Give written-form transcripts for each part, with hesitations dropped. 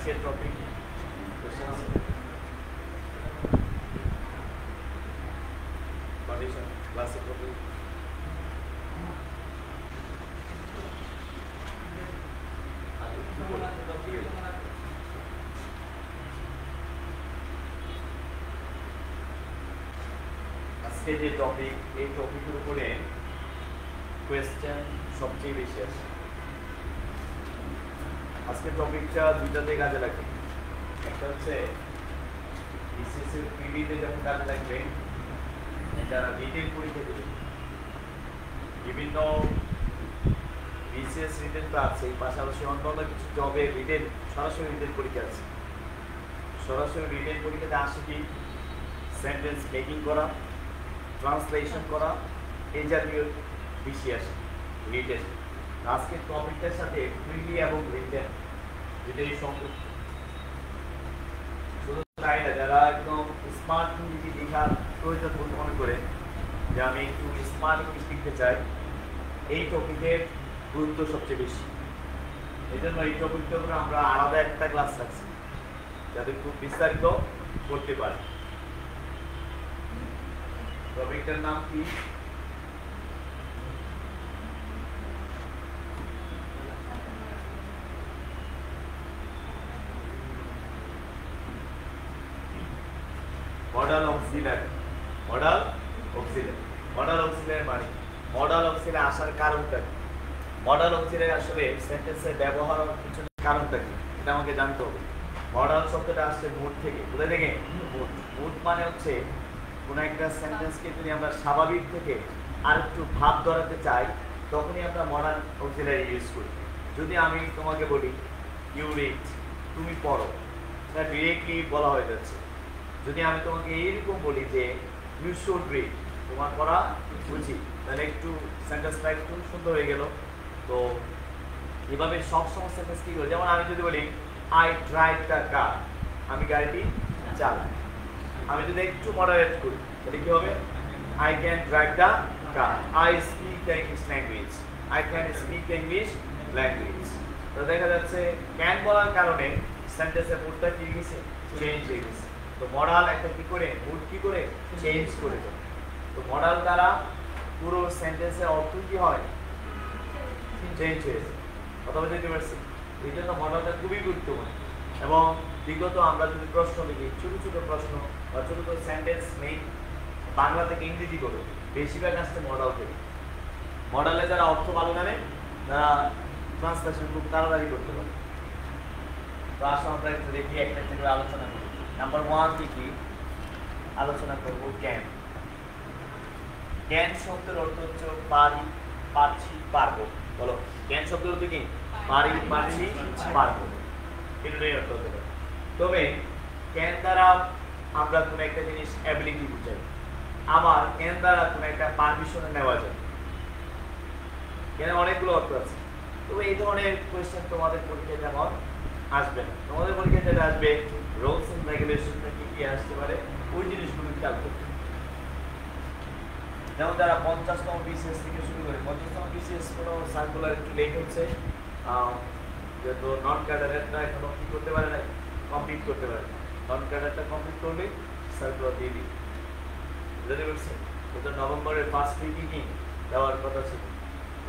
আজকের topic condition classic topic আজকে যে টপিক এই টপিকের উপরে কোয়েশ্চেন সবচেয়ে বেশি আছে। আজকের টপিকটা দুইটাতে কাজে লাগবে। একটা হচ্ছে বিসিএসসি পিডিতে যখন কাজে লাগবে, যারা রিটেন পরীক্ষা দেবে, বিভিন্ন বিসিএস রিটেন তো আছে, পাশাপাশি অন্যান্য কিছু জবে রিটেন সরাসরি রিটেন পরীক্ষা আছে। সরাসরি রিটেন পরীক্ষাতে আসে কি সেন্টেন্স মেকিং করা, ট্রান্সলেশন করা, এই জাতীয় বেশি আসে রিটেন। আজকের টপিকটার সাথে প্রিলি এবং রিটেন যেটাই সংযুক্ত। শুধু তাই না, যারা একদম স্মার্ট ইংরেজি লেখার প্রয়োজন বলে মনে করে যে আমি একটু স্মার্ট ইংলিশ লিখতে চাই, এই টপিকের গুরুত্ব সবচেয়ে বেশি। এই জন্য এই টপিকটার উপরে আমরা আলাদা একটা ক্লাস রাখছি যাতে খুব বিস্তারিত করতে পারি। টপিকটার নাম কি? Modal auxiliary. Modal auxiliary, modal auxiliary মানে মডাল অক্সিলারি আসার কারণটা কি? মডাল অক্সিলারি আসলে সেন্টেন্সের ব্যবহারের পিছনে কারণটা কি এটা আমাকে জানতে হবে। মডাল শব্দটা আসছে মুড থেকে। কোথা থেকে? মুড। মুড মানে হচ্ছে কোনো একটা সেন্টেন্সকে যদি আমরা স্বাভাবিক থেকে আর একটু ভাব ধরাতে চাই, তখনই আমরা মডাল অক্সিলারি ইউজ করি। যদি আমি তোমাকে বলি ইউ রিড, তুমি পড়ো, সেটা ডিরেক্টলি বলা হয়ে যাচ্ছে। যদি আমি তোমাকে এইরকম বলি যে ইউ শুড রিড, তোমার পড়া উচিত, তাহলে একটু সেন্টেন্সটা একটু সুন্দর হয়ে গেল। তো এভাবে সব সমস্ত সেন্টেন্স কি করে, যেমন আমি যদি বলি আই ড্রাইভ দ্য কার, আমি গাড়িটি চালাই। আমি যদি একটু মডারেট করি তাহলে কি হবে? I can drive the car, I speak the English language, I can speak the English language. তো দেখা যাচ্ছে ক্যান বলার কারণে সেন্টেন্সের মুডটা কি গেছে, চেঞ্জ হয়ে গেছে। তো মডাল একটা কি করে মুড কি করে চেঞ্জ করে দেয়। তো মডাল দ্বারা পুরো সেন্টেন্সের অর্থ কি হয়, চেঞ্জ হয়ে যায়। কথা বুঝতে পারছি? এই জন্য মডালটা খুবই গুরুত্বপূর্ণ। এবং বিগত আমরা যদি প্রশ্ন লিখি, ছোট ছোট প্রশ্ন বা ছোট ছোট সেন্টেন্স নেই, বাংলা থেকে ইংরেজি করো, বেশিরভাগ আসছে মডাল থেকে। মডালে যারা অর্থ ভালো জানে তারা ট্রান্সলেশন খুব তাড়াতাড়ি করতে পারে। তো আসলে আমরা একটু দেখি একটা একটা করে আলোচনা করি। নাম্বার 1 কি আলোচনা করব? ক্যান। ক্যান শব্দের অর্থ হচ্ছে পারি, পারছি, পারবো। বলো, ক্যান শব্দের অর্থ কি? পারি, পারছি, পারবো। এটাই অর্থ হতে পারে। তবে ক্যান দ্বারা আমরা কোনো একটা জিনিস অ্যাবিলিটি বুঝাই, আবার ক্যান দ্বারা কোনো একটা পারমিশন নেওয়া যায়। ক্যানে অনেকগুলো অর্থ আছে। তবে এই ধরনের কোয়েশ্চেন তোমাদের পরীক্ষায় যেমন আসবে না, তোমাদের পরীক্ষায় যেটা আসবে রুলস এন্ড রেগুলেশনটা কি কি আসতে পারে ওই জিনিসগুলো খেয়াল করতে। যেমন যারা 50তম বিসিএস থেকে শুরু করে, 50তম বিসিএস কোনো সার্কুলার একটু লেট হচ্ছে, যেহেতু নন ক্যাডারেটটা এখনো কি করতে পারে না, কমপ্লিট করতে পারে। নন ক্যাডারটা কমপ্লিট করলে সার্কুলার দিয়ে দিই, বুঝতে পারছেন? তো নভেম্বরের ফার্স্ট উইকে কি দেওয়ার কথা ছিল,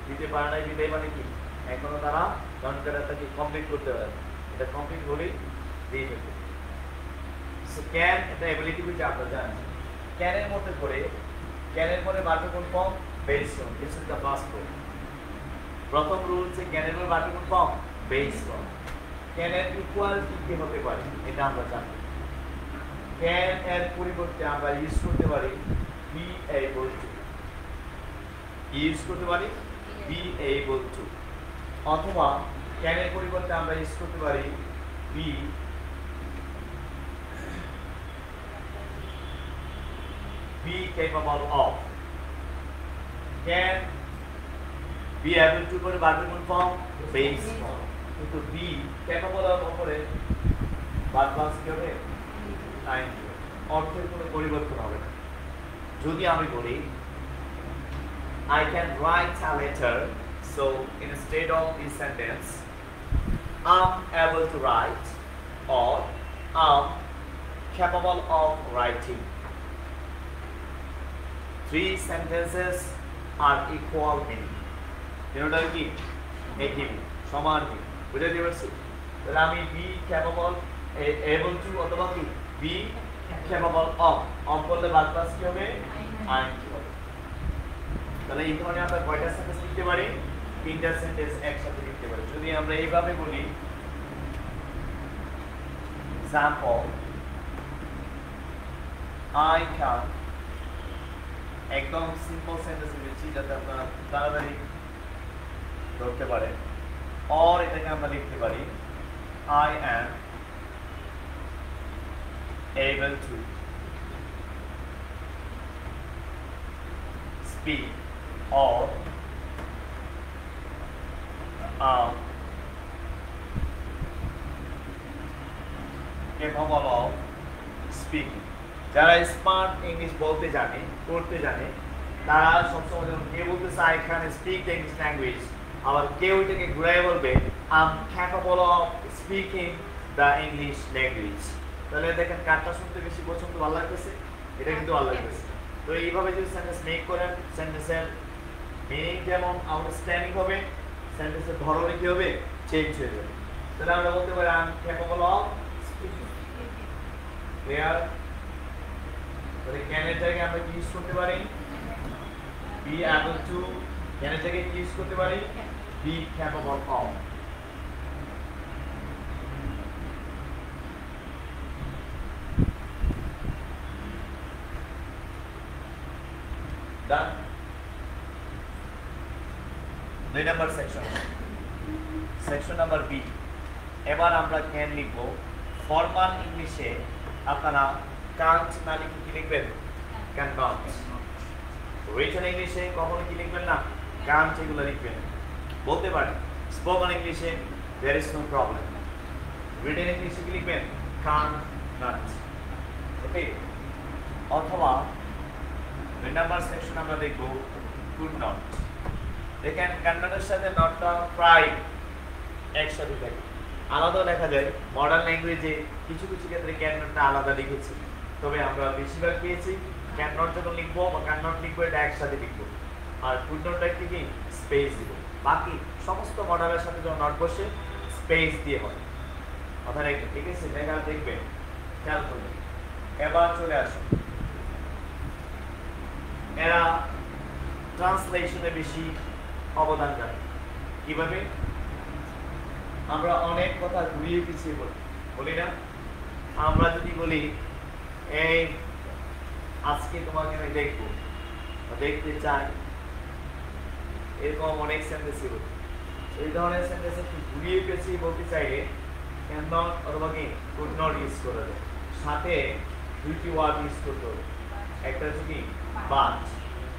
দিতে পারে নাই। বিদায় মানে কি এখনো তারা নন ক্যাডারটাকে কমপ্লিট করতে পারে। এটা কমপ্লিট হলেই দিয়ে দেবে। সো ক্যান এটা এবিলিটি বুঝে আমরা জানি। ক্যানের মধ্যে করে ক্যানের পরে বার্টিকুল form base form, this is the first rule. প্রথম রুল হচ্ছে ক্যানের পরে বার্টিকুল ফর্ম বেস ফর্ম। ক্যানের ইকুয়াল কি হতে পারে এটা আমরা জানি। ক্যান এর পরিবর্তে আমরা ইউজ করতে পারি বি এবল টু, ইউজ করতে পারি বি এবল টু, অথবা ক্যানের পরিবর্তে আমরা ইউজ করতে পারি be capable of। can be able to করে বার্টিকুল ফর্ম বেস ফর্ম, কিন্তু বি ক্যাপেবল অফ উপরে বাদ বাস কি হবে, টাইম, অর্থের কোনো পরিবর্তন হবে না। যদি আমি বলি I can write a letter, so instead of this sentence I'm able to write, or am capable of writing. Three sentences are equal meaning. তিনটা কি একই সমান কি বুঝাতে পারছি? তাহলে আমি be capable able to অথবা কি be capable of বললে বাদ পাস কি হবে am কি হবে। তাহলে এই ধরনের আমরা কয়টা সেন্টেন্স লিখতে পারি? তিনটা সেন্টেন্স একসাথে লিখতে পারি। যদি আমরা এইভাবে বলি example I can, একদম সিম্পল সেন্টেন্স লিখছি যাতে আপনারা তাড়াতাড়ি ধরতে পারেন। or এটাকে আমরা লিখতে পারি I am able to speak or capable of speaking. যারা স্মার্ট ইংলিশ বলতে জানে পড়তে জানে তারা সবসময় যখন কেউ বলতেছে I can speak the English language, আবার কেউ এটাকে ঘুরাই বলবে I am capable of speaking the English language. তাহলে দেখেন কারটা শুনতে বেশি পছন্দ ভালো লাগতেছে, এটা কিন্তু ভালো লাগতেছে। তো এইভাবে যদি সেন্টেন্স মেক করেন সেন্টেন্সের মিনিং যেমন আউটস্ট্যান্ডিং হবে, সেন্টেন্সের ধরন কি হবে চেঞ্জ হয়ে যাবে। তাহলে আমরা বলতে পারি I am capable of speaking. Clear? তাহলে ক্যান এর জায়গায় আমরা কি ইউজ করতে পারি? be able to, ক্যান এর জায়গায় কি ইউজ করতে পারি? be capable of। Done? 2 number section, section number B. এবার আমরা ক্যান লিখব। ফরমাল ইংলিশে আপনারা কান্ট না লিখে কি লিখবেন? Can not. রিটেন ইংলিশে কখনো কি লিখবেন না? কান্ট এগুলো লিখবেন। বলতে পারেন স্পোকেন ইংলিশে there is no problem. Written ইংলিশে কি লিখবেন? Can't not. ওকে? অথবা 2 নাম্বার সেকশন আমরা দেখব কুড নট। দেখেন কান্নাডার সাথে নটটা প্রায় একসাথে থাকে, আলাদা লেখা যায়। মডার্ন ল্যাঙ্গুয়েজে কিছু কিছু ক্ষেত্রে ক্যান নটটা আলাদা লিখেছি, তবে আমরা বেশিরভাগ পেয়েছি ক্যান নট যখন লিখবো বা ক্যান নট লিখবো এটা একসাথে লিখবো, আর কুড নটটা কি স্পেস দিব। বাকি সমস্ত মডালের সাথে যখন নট বসে স্পেস দিয়ে হয়। কথা রাখবেন, ঠিক আছে? দেখা দেখবেন, খেয়াল করবেন। এবার চলে আসুন, এরা ট্রান্সলেশনে বেশি অবদান রাখে। কিভাবে? আমরা অনেক কথা ঘুরিয়ে পিছিয়ে বলি না? আমরা যদি বলি এই আজকে তোমাকে আমি দেখবো, দেখতে চাই, এরকম অনেক সেন্টেন্স ছিল। এই ধরনের সেন্টেন্স একটু ঘুরিয়ে পেঁচিয়ে বলতে চাইলে ক্যান নট অথবা কি কুড নট ইউজ করা যায়। সাথে দুইটি ওয়ার্ড ইউজ করতে হবে, একটা হচ্ছে কি বাট,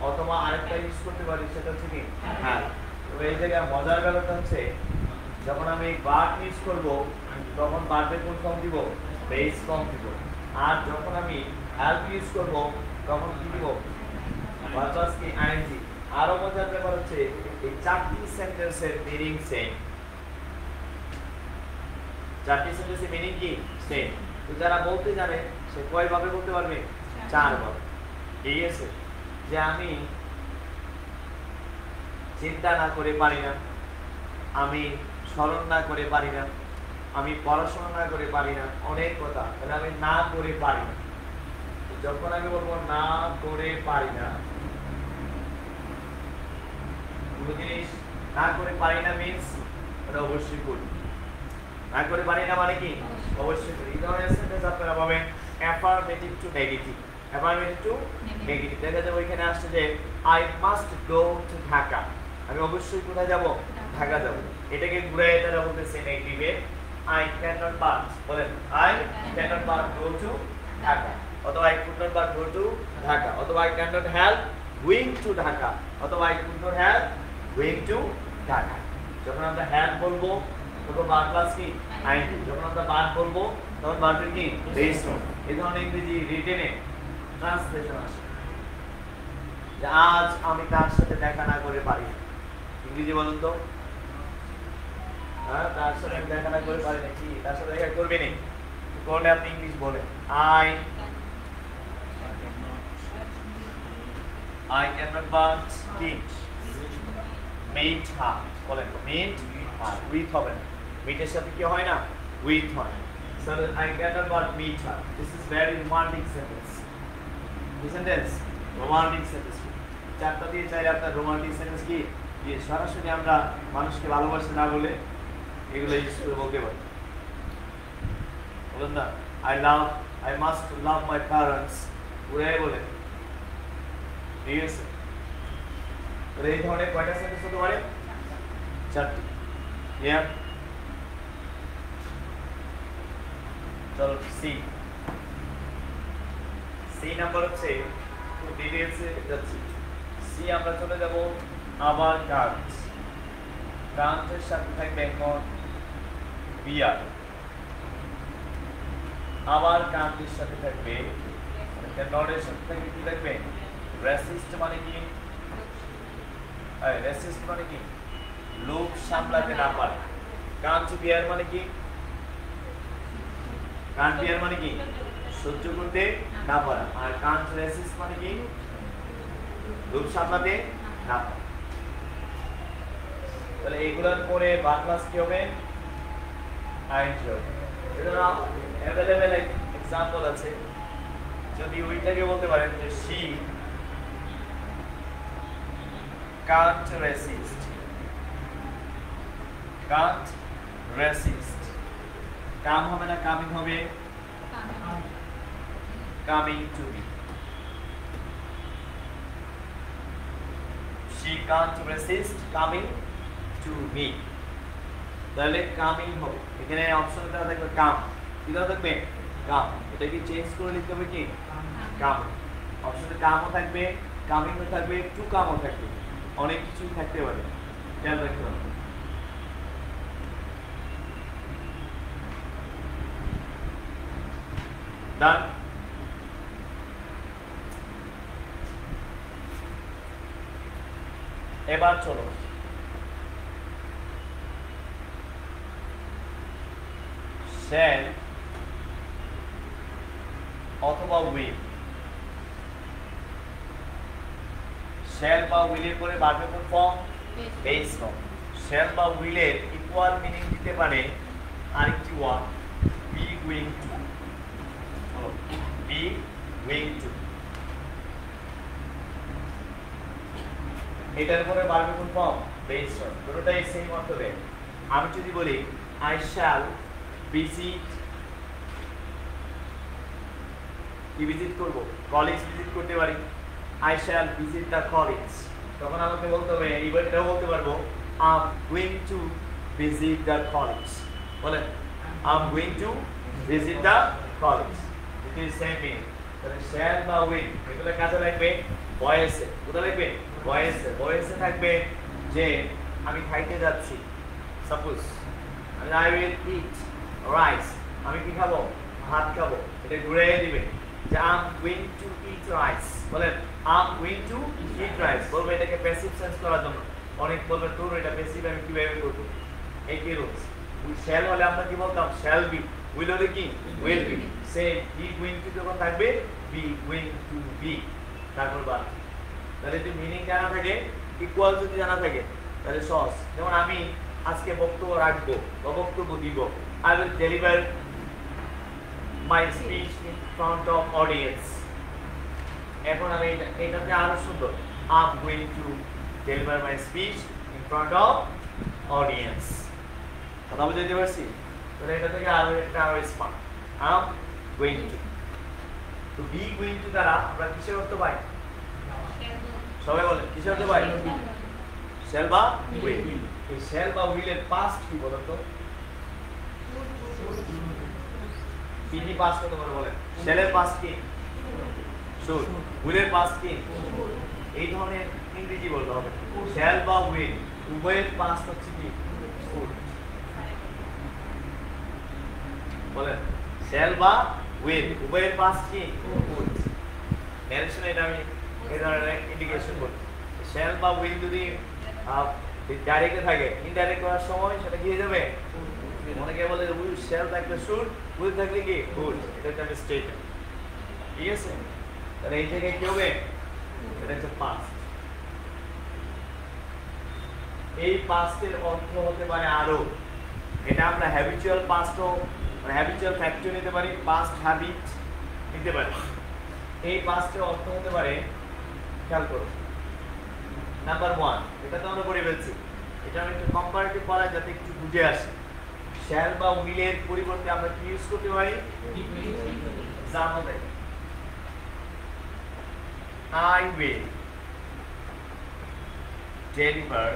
অথবা আরেকটা ইউজ করতে পারি সেটা হচ্ছে কি হ্যাঁ। তবে এই জায়গায় মজার ব্যাপারটা হচ্ছে যখন আমি বাট ইউজ করব তখন বাটের কোন ফর্ম দিব? বেস ফর্ম দিব। আর যখন আমি হেল্প ইউজ করব তখন কি দিব? ভার্ব প্লাস কি আইএনজি। আরো মজার ব্যাপার হচ্ছে এই চারটি সেন্টেন্সের মিনিং সেম। চারটি সেন্টেন্সের মিনিং কি সেম। তো যারা বলতে জানে সে কয়ভাবে বলতে পারবে? 4 ভাবে। ঠিক আছে? যে আমি চিন্তা না করে পারি না, আমি স্মরণ না করে পারি না, আমি পড়াশোনা না করে পারি না, অনেক কথা। তাহলে আমি না করে পারি না। যখন আমি বলবো না করে পারি না, কোনো জিনিস না করে পারি না মিন্স ওটা অবশ্যই করি। না করে পারি না মানে কি অবশ্যই করি। এই ধরনের সেন্টেন্স আপনারা পাবেন affirmative to negative. Affirmative to negative দেখা যাবে ওইখানে আসছে যে I must go to Dhaka, আমি অবশ্যই কোথায় যাব? ঢাকা যাব। এটাকে ঘুরে তারা বলতেছে নেগেটিভে আই ক্যান নট বাট, বলেন I can not but go to Dhaka, অথবা I could not but go to Dhaka, অথবা I can not help going to Dhaka, অথবা I could not help going to Dhaka. যখন আমরা হেল্প বলবো তখন ভার্ব প্লাস কি ING, যখন আমরা বাট বলবো তখন ভার্বের কি বেস ফর্ম। এই ধরনের ইংরেজি রিটেনে ট্রান্সলেশন আসে যে আজ আমি তার সাথে দেখা না করে পারি না। ইংরেজি বলুন তো, হ্যাঁ তার সাথে আমি দেখা না করে পারি না, কি তার সাথে দেখা করবে না? করলে আপনি ইংলিশ বলেন I cannot eat meat বলেন meat with হবে না মিটের সাথে কি হয় না with হয় so I cannot meat this is very romantic sentence sentence romantic sentence চারটা দিয়ে চাইলে আপনার রোমান্টিক সেন্টেন্স কি যে সরাসরি আমরা মানুষকে ভালোবাসি না বলে এগুলো ইউজ করে বলতে পারি বলেন না I must love my parents ওরাই বলে ঠিক আছে তাহলে এই ধরনের কয়টা সেন্টেন্স হতে পারে চারটি ক্লিয়ার চলো সি নাম্বার হচ্ছে খুব ডিটেইলসে যাচ্ছি সি আমরা চলে যাব আবার কান্টের সাথে থাকবে এখন বিআর আবার কান্টের সাথে থাকবে নটের সাথে থাকবে কি থাকবে রেসিস্ট মানে কি রেসিস্ট মানে কি লোক সামলাতে না পারে কান্ট বিয়ার মানে কি কান্ট বিয়ার মানে কি সহ্য করতে না পারা আর কান্ট রেসিস্ট মানে কি লোক সামলাতে না পারা তাহলে এগুলোর পরে বাদ ক্লাস কি হবে আইনজি হবে এজন্য अवेलेबल एग्जांपल আছে যদি ওইটাকে বলতে পারেন যে she can't resist কাম হবে না কামিং হবে coming to be she can't resist coming to me তাহলে কামিং হবে এখানে অপশনে দেওয়া থাকবে কাম কি দেওয়া থাকবে কাম এটা কি চেঞ্জ করে লিখতে হবে কি কাম অপশনে কামও থাকবে কামিংও থাকবে টু কামও থাকবে অনেক কিছু থাকতে পারে খেয়াল রাখতে হবে ডান এবার চলো shall অথবা will shall বা will এর পরে ভার্ব কোন ফর্ম বেস ফর্ম shall বা will এর ইকুয়াল মিনিং দিতে পারে আরেকটি ওয়ার্ড be going to বলো be going to এটার পরে ভার্ব কোন ফর্ম বেস ফর্ম দুটোটাই সেম অর্থ দেয় আমি যদি বলি I shall visit কি ভিজিট করব কলেজ ভিজিট করতে পারি I shall visit the college তখন আমাকে বলতে হবে এইবার এটাও বলতে পারবো I'm going to visit the college বলেন I'm going to visit the college it is same meaning তাহলে shall বা will এগুলো কাজে লাগবে ভয়েসে কোথায় লাগবে ভয়েসে থাকবে যে আমি খাইতে যাচ্ছি suppose I will eat rice আমি কি খাবো ভাত খাবো এটা ঘুরিয়ে দিবে যে I'm going to eat rice বলেন I'm going to eat rice বলবে এটাকে প্যাসিভ সেন্স করার জন্য অনেক বলবে তোর এটা প্যাসিভ আমি কিভাবে করব এই কি রুলস উই শ্যাল হলে আমরা কি বলতাম শ্যাল বি উইল হলে কি will be same be going to যখন থাকবে বি গোইং টু বি তারপর বাদ তাহলে যদি মিনিং জানা থাকে ইকুয়াল যদি জানা থাকে তাহলে সহজ যেমন আমি আজকে বক্তব্য রাখবো বা বক্তব্য দিব I will deliver my speech in front of audience এখন আমি এটাতে আরো সুন্দর I'm going to deliver my speech in front of audience কথা বুঝতে পারছি তাহলে এটা থেকে আরো একটা আরো স্মার্ট I'm going to তো be going to দ্বারা আমরা কিসের অর্থ পাই সবাই বলেন কিসের অর্থ পাই shall বা will এই shall বা will এর পাস্ট কি বলো তো পিডি পাস্ট কত করে বলেন shall এর পাস্ট কি should will এর পাস্ট কি এই ধরনের ইংরেজি বলতে হবে shall বা will উভয়ের পাস্ট হচ্ছে কি should বলেন shall বা will উভয়ের পাস্ট কি should ন্যারেশন এটা আমি এই ধরনের ইন্ডিকেশন করছি shall বা will যদি ডাইরেক্টে থাকে ইনডাইরেক্ট করার সময় সেটা কি হয়ে যাবে অনেকে বলে উইল শ্যাল থাকলে শুড, উইল থাকলে কি উড, এটা একটা স্টেটমেন্ট। ঠিক আছে, তাহলে এই জায়গায় কি হবে, এটা হচ্ছে পাস্ট। এই পাস্টের অর্থ হতে পারে আরো, এটা আমরা হ্যাবিচুয়াল পাস্টও মানে হ্যাবিচুয়াল ফ্যাক্টর নিতে পারি, পাস্ট হ্যাবিট নিতে পারি। এই পাস্টের অর্থ হতে পারে, খেয়াল করো নাম্বার 1, এটা তো আমরা করে ফেলছি, এটা আমি একটু কম্পারেটিভ করা যাতে একটু বুঝে আসে। শ্যাল বা উইলের পরিবর্তে আমরা কি ইউজ করতে পারি, জানো দেয় I will deliver,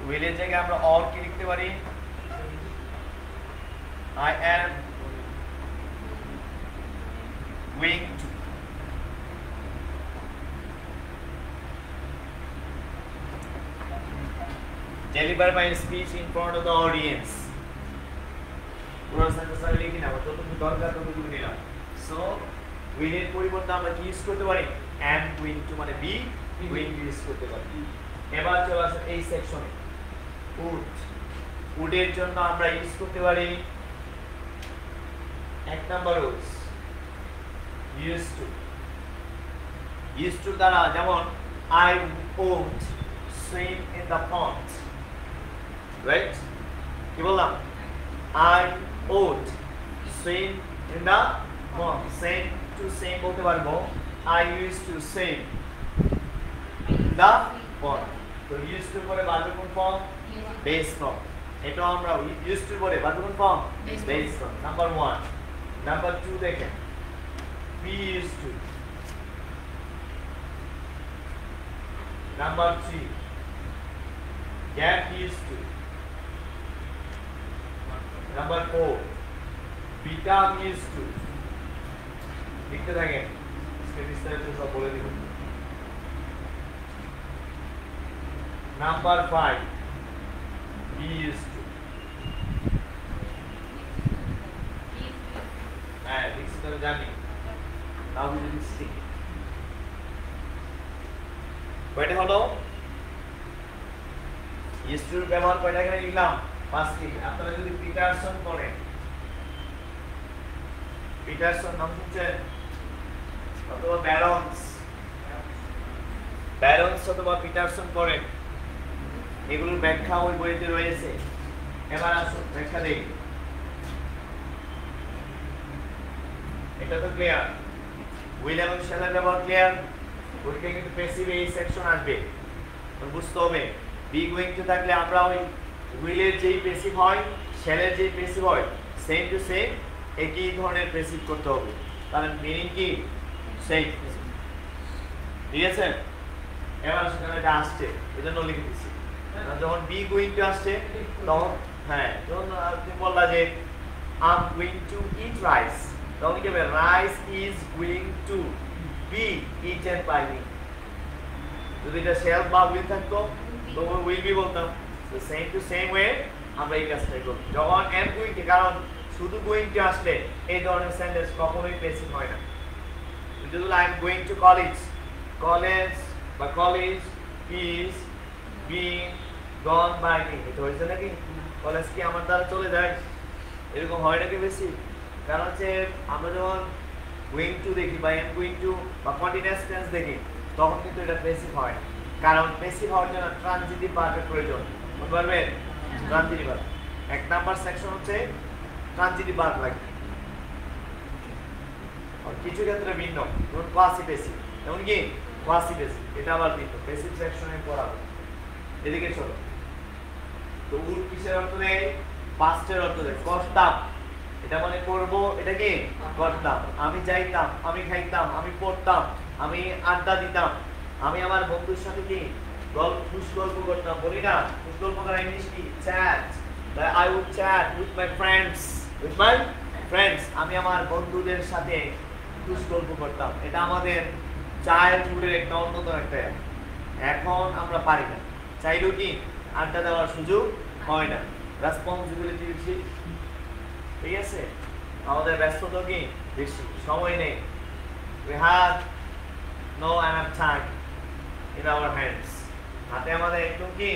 will এর জায়গায় আমরা or কি লিখতে পারি, I am going to deliver my speech in front of the audience. পুরো সেন্টেন্স আমি লিখি না, যতটুকু দরকার ততটুকু নিলাম। সো উইল এর পরিবর্তে আমরা কি ইউজ করতে পারি, am going to মানে be going to ইউজ করতে পারি। এবার চলে আসে এই সেকশনে, would, would এর জন্য আমরা ইউজ করতে পারি এক number rules, used to, used to দ্বারা যেমন I won't swim in the pond, right? কি বললাম, I won't swim in the pond, same to same বলতে পারবো, I used to swim in the pond। তো used to পরে বাদ কোন ফর্ম, base form, এটা আমরা used to পরে বাদ কোন form, base form। Number 1, number 2 দেখেন, we used to, number 3 get used to, number 4 become used to। লিখতে থাকেন, বিস্তারিত সব বলে দিব। নাম্বার 5 be used to, হ্যাঁ লিখছি তো জানি, নাও বুঝে দিচ্ছি। কয়টা হলো, used to ব্যবহার কয়টা এখানে লিখলাম, 5টি। আপনারা যদি পিটারসন পড়েন, পিটারসন নাম শুনছেন, অথবা ব্যারন্স, ব্যারন্স অথবা পিটারসন পড়েন, এগুলোর ব্যাখ্যা ওই বইতে রয়েছে। এবার আসুন ব্যাখ্যা দেখি। এটা তো ক্লিয়ার, উইল এবং শ্যালের ব্যবহার ক্লিয়ার। ওইটা কিন্তু প্যাসিভ এই সেকশন আসবে, বুঝতে হবে। বি গোইং টু থাকলে আমরা ওই উইলের যেই প্যাসিভ হয়, শ্যালের যেই প্যাসিভ হয়, সেম টু সেম একই ধরনের প্যাসিভ করতে হবে, কারণ মিনিং কি সেম। ঠিক আছে, এবার সেখানে এটা আসছে, এজন্য লিখে দিচ্ছি। যখন বি গোইং টু আসছে তখন, হ্যাঁ যখন তুমি বললা যে I am going to eat rice, তখন কি হবে, rice is going to be eaten by me. যদি এটা শ্যাল বা উইল থাকতো তখন উইল বি বলতাম। তো সেম টু সেম ওয়ে আমরা এই কাজটাই করব। যখন এম গোইং টু, কারণ শুধু গোইং টু আসলে এই ধরনের সেন্টেন্স কখনোই প্যাসিভ হয় না। যদি I am going to college, college বা college is being gone by me, এটা হয়েছে নাকি? কলেজ কি আমার দ্বারা চলে যায়, এরকম হয় নাকি বেশি? কারণ হচ্ছে আমরা যখন গোইং টু দেখি বা এম গোইং টু বা কন্টিনিউয়াস টেন্স দেখি, তখন কিন্তু এটা প্যাসিভ হয়, কারণ প্যাসিভ হওয়ার জন্য ট্রানজিটিভ ভার্বের প্রয়োজন। বুঝতে পারবেন, ট্রানজিটিভ ভার্ব। এক নাম্বার সেকশন হচ্ছে ট্রানজিটিভ ভার্ব লাগবে। আর কিছু ক্ষেত্রে ভিন্ন, যেমন পাসিভ প্যাসিভ, যেমন কি পাসিভ প্যাসিভ, এটা আবার ভিন্ন, প্যাসিভ সেকশনে পড়াবো। এদিকে চলো। তো উড কিসের অর্থ দেয়, পাস্টের অর্থ দেয়, করতাম, এটা মানে করব, এটা কি করতাম। আমি যাইতাম, আমি খাইতাম, আমি পড়তাম, আমি আড্ডা দিতাম, আমি আমার বন্ধুর সাথে কি গল্প করতাম, বলি না গল্প করা ইংলিশ কি chat, I would chat with my friends, আমি আমার বন্ধুদের সাথে গল্প করতাম। এটা আমাদের চাইল্ডহুডের একটা অন্যতম একটা, এখন আমরা পারি না, চাইলেও কি আড্ডা দেওয়ার সুযোগ হয় না, রেসপন্সিবিলিটি বেশি। ঠিক আছে, আমাদের ব্যস্ততা কি বেশি, সময় নেই। we have no enough time in our hands, হাতে আমাদের একটু কি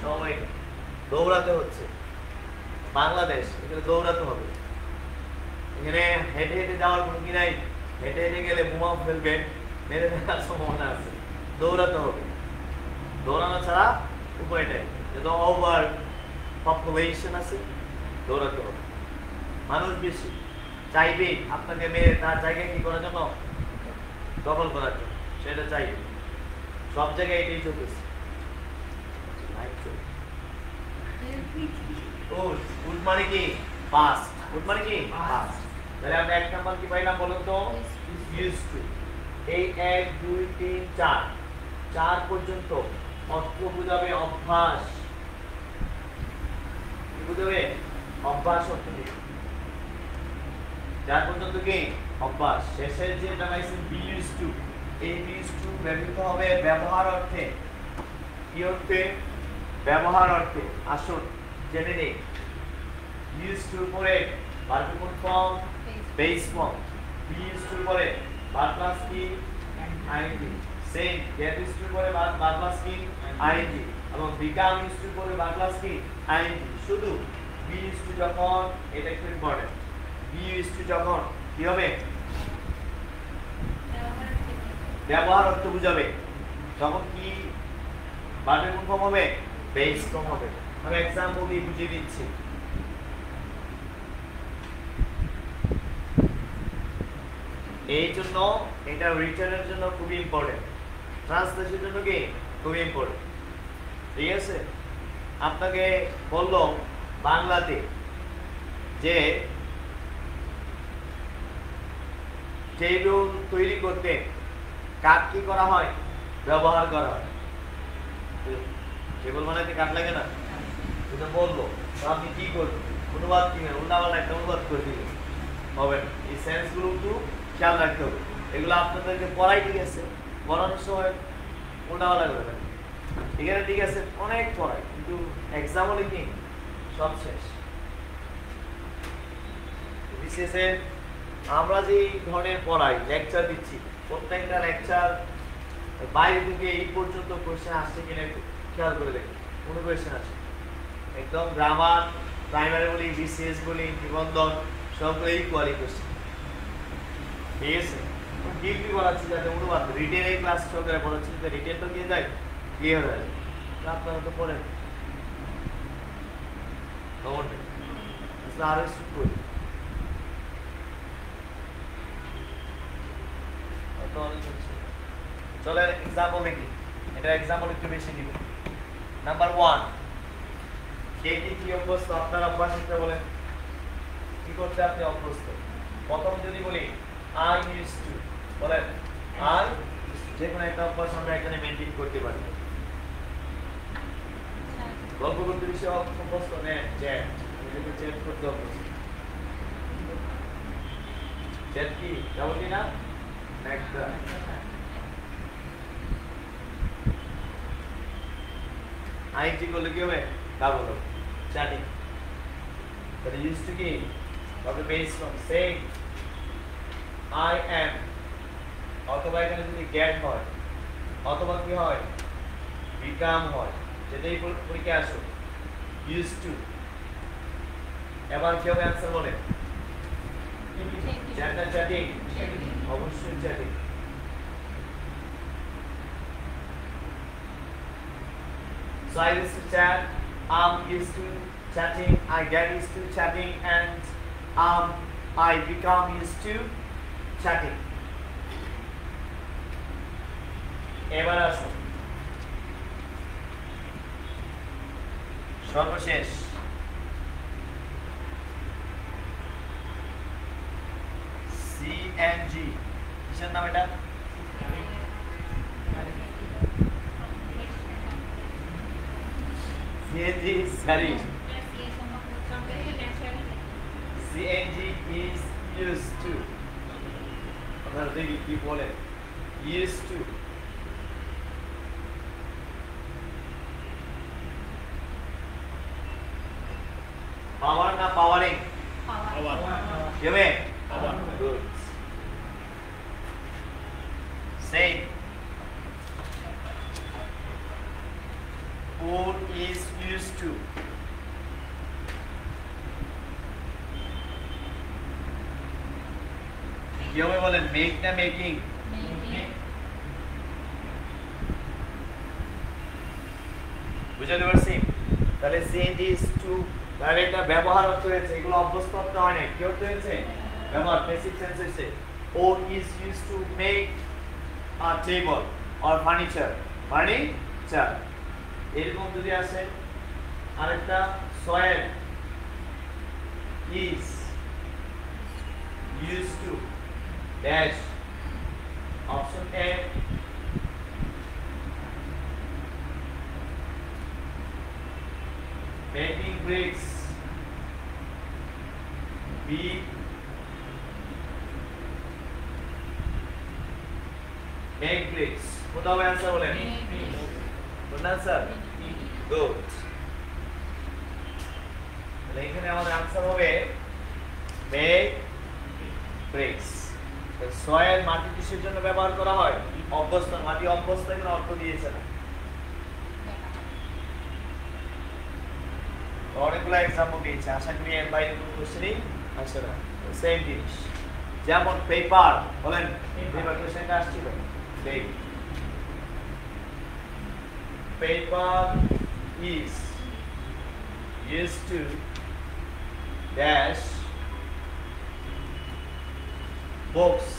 সবাই দৌড়াতে হচ্ছে। বাংলাদেশ এখানে দৌড়াতে হবে, এখানে হেঁটে হেঁটে যাওয়ার কোনো কি নাই। হেঁটে হেঁটে গেলে বোমা ফেলবে, মেরে ফেলার সম্ভাবনা আছে। দৌড়াতে হবে, দৌড়ানো ছাড়া উপায় নেই। যেহেতু ওভার পপুলেশন আছে, দৌড়াতে হবে। মানুষ বেশি, চাইবে আপনাকে মেরে তার জায়গায় কি করার জন্য, দখল করার জন্য, সেটা চাইবে। সব জায়গায় এটাই চলতেছে। গুড মানে কি পাস্ট, গুড মানে কি পাস্ট। তাহলে আমরা এক নাম্বার কি পাইলাম বলুন তো, ইউজড টু। এই 1 2 3 4 4 পর্যন্ত অর্থ বুঝাবে অভ্যাস। কি বুঝাবে? অভ্যাস অর্থ দিবে। 4 পর্যন্ত কি অভ্যাস। শেষের যে লাগাইছে বি ইউজ টু, এই বি ইউজ টু ব্যবহৃত হবে ব্যবহার অর্থে। কি অর্থে? ব্যবহার অর্থে। আসুন জেনে নেই। ইউজ টু পরে verb form, base form. Be use to পরে ভার্ব প্লাস কি ING. Same get use to পরে ভার্ব প্লাস কি আইএনজি, এবং বিকাম ইউজ টু পরে ভার্ব প্লাস কি আইএনজি। শুধু বি ইউজ টু যখন, এটা একটু ইম্পর্টেন্ট, বি ইউজ টু যখন কি হবে? ব্যবহার অর্থ বুঝাবে। যখন কি ভার্বের কোন ফর্ম হবে? বেস ফর্ম হবে। আমি एग्जांपल দিয়ে বুঝিয়ে দিচ্ছি। এই জন্য এটা রিটার্নের জন্য খুবই ইম্পর্টেন্ট, ট্রান্সলেশনের জন্য কি খুবই ইম্পর্টেন্ট। ঠিক আছে, আপনাকে বললো বাংলাতে যে টেবিল তৈরি করতে কাঠ কি করা হয়? ব্যবহার করা হয়। টেবিল বানাইতে কাঠ লাগে না? এটা বলবো, আপনি কি করবেন? অনুবাদ কিনে উল্টাপাল্টা একটা অনুবাদ করে দিলেন হবে না। এই সেন্স গুলো একটু খেয়াল রাখতে হবে। এগুলো আপনাদেরকে পড়াই, ঠিক আছে, পড়ানোর সময় উল্টাপাল্টা করে দেবেন। এখানে ঠিক আছে অনেক পড়াই, কিন্তু এক্সাম হলে কি সব শেষ। বিশেষে আমরা যে ধরনের পড়াই, লেকচার দিচ্ছি, প্রত্যেকটা লেকচার বাইরে থেকে এই পর্যন্ত কোশ্চেন আসছে কিনা একটু খেয়াল করে দেখুন। কোনো কোশ্চেন আছে একদম গ্রামার, প্রাইমারি বলি, বিসিএস বলি, নিবন্ধন, সবগুলো ইকুয়ালি কোশ্চেন। ঠিক আছে, ডিগ্রি পড়াচ্ছি যাতে অনুবাদ, রিটেন এই ক্লাস সহকারে পড়াচ্ছি, যাতে রিটেন তো গিয়ে যায় ক্লিয়ার হয়ে যায়। আপনারা তো পড়েন, খবর নেই, আরো স্টুড করি। চলে এক্সাম্পল দেখি, এটা এক্সাম্পল একটু বেশি দিব। নাম্বার 1, কে কি অভ্যস্ত? আপনার অভ্যাস একটা বলেন, কি করতে আপনি অভ্যস্ত? প্রথম যদি বলি আই ইউজ টু, বলেন আই, যে কোনো একটা অভ্যাস আমরা এখানে মেইনটেইন করতে পারি। গল্প করতে বেশি অভ্যস্ত নেন, চ্যাট, নিজেকে চ্যাট করতে অভ্যস্ত। চ্যাট কি যাবো না? একটা আইটি করলে কি হবে? ডাবল হবে, চ্যাটিং। তাহলে ইউজ টু কি হবে? Base form saying I am, অথবা এখানে যদি গেট হয়, অথবা কি হয়? বিকাম হয়। যেটাই পরীক্ষা আসো ইউজ টু। এবার কি হবে অ্যান্সার বলেন? চ্যাটিং, অবশ্যই chatting. So I used to chat, used to chatting, I get used to chatting, and I become used to chatting. এবার আসুন সর্বশেষ, CNG, কিসের নাম এটা? CNG is sorry. CNG is used to. আপনারা দেখি কি বলে, used to। পাওয়ার না পাওয়ারিং? পাওয়ার। কেমনে? Power. Good. Same. Would is used to. কি হবে বলেন? মেক না মেকিং? বুঝতে পারছি? তাহলে send is to, তাহলে এটা ব্যবহার অর্থ হয়েছে, এগুলো অভ্যস্ত অর্থ হয় না। কি অর্থ হয়েছে? ব্যবহার, প্যাসিভ সেন্স হয়েছে। Would is used to make a table or furniture. Furniture. এরকম যদি আসে আরেকটা, soil is used to dash. Option A, making bricks. B, make bricks. কোথাও অ্যান্সার বলেন? কোন অ্যান্সার? গুড। তাহলে এখানে আমাদের অ্যান্সার হবে make bricks। সয়েল মাটি কিসের জন্য ব্যবহার করা হয়? অভ্যস্ত, মাটি অভ্যস্ত, এখানে অর্থ দিয়েছে না। অনেকগুলো এক্সাম্পল দিয়েছে, আশা করি এর বাইরে কোনো কোশ্চেনই আসে না। সেম জিনিস, যেমন পেপার, বলেন পেপার কোশ্চেনটা আসছিল। দেখ, paper is used to dash books.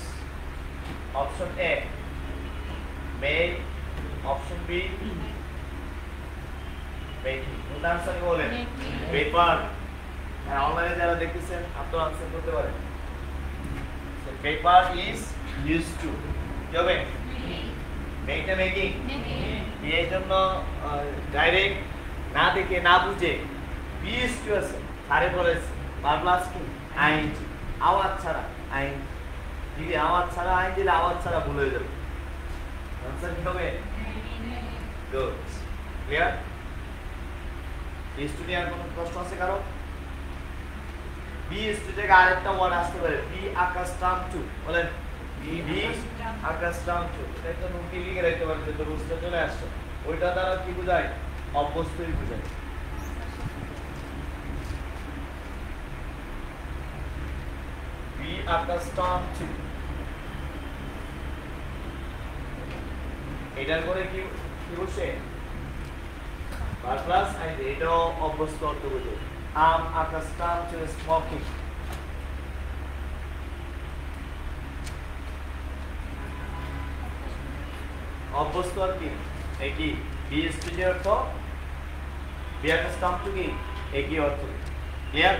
Option A, make. Option B, making. কোন আনসার বলেন? পেপার। হ্যাঁ, অনলাইনে যারা দেখতেছেন আপনারা আনসার করতে পারেন। So paper is used to, কি হবে? make না মেকিং? এই জন্য ডাইরেক্ট না দেখে না বুঝে বি ইজ টু আছে, আরে বলেছে বার প্লাস কি আইন, আওয়াজ ছাড়া আইন দিলে, আওয়াজ ছাড়া আইন দিলে আওয়াজ ছাড়া ভুল হয়ে যাবে। আনসার কি হবে? Good, clear? স্টুডেন্ট আর কোনো প্রশ্ন আছে কারো? বি স্টুডেন্ট আরেকটা ওয়ার্ড আসতে পারে, বি আকাস্টাম টু, বলেন বি আকাস্টাম টু। এটা তো নোটে লিখে রাখতে পারেন, যে রুলসটা চলে আসছে, ওইটা দ্বারা কি বোঝায়? অভ্যস্তই বোঝায়। Be accustomed to, এটার পরে কি কি বসে? বার প্লাস আই, এটাও অভ্যস্ত অর্থ বোঝে। am accustomed to smoking. অভ্যস্ত আর কি একই, বি স্টুডেন্ট অর্থ, বি accustomed to কি একই অর্থ। ক্লিয়ার?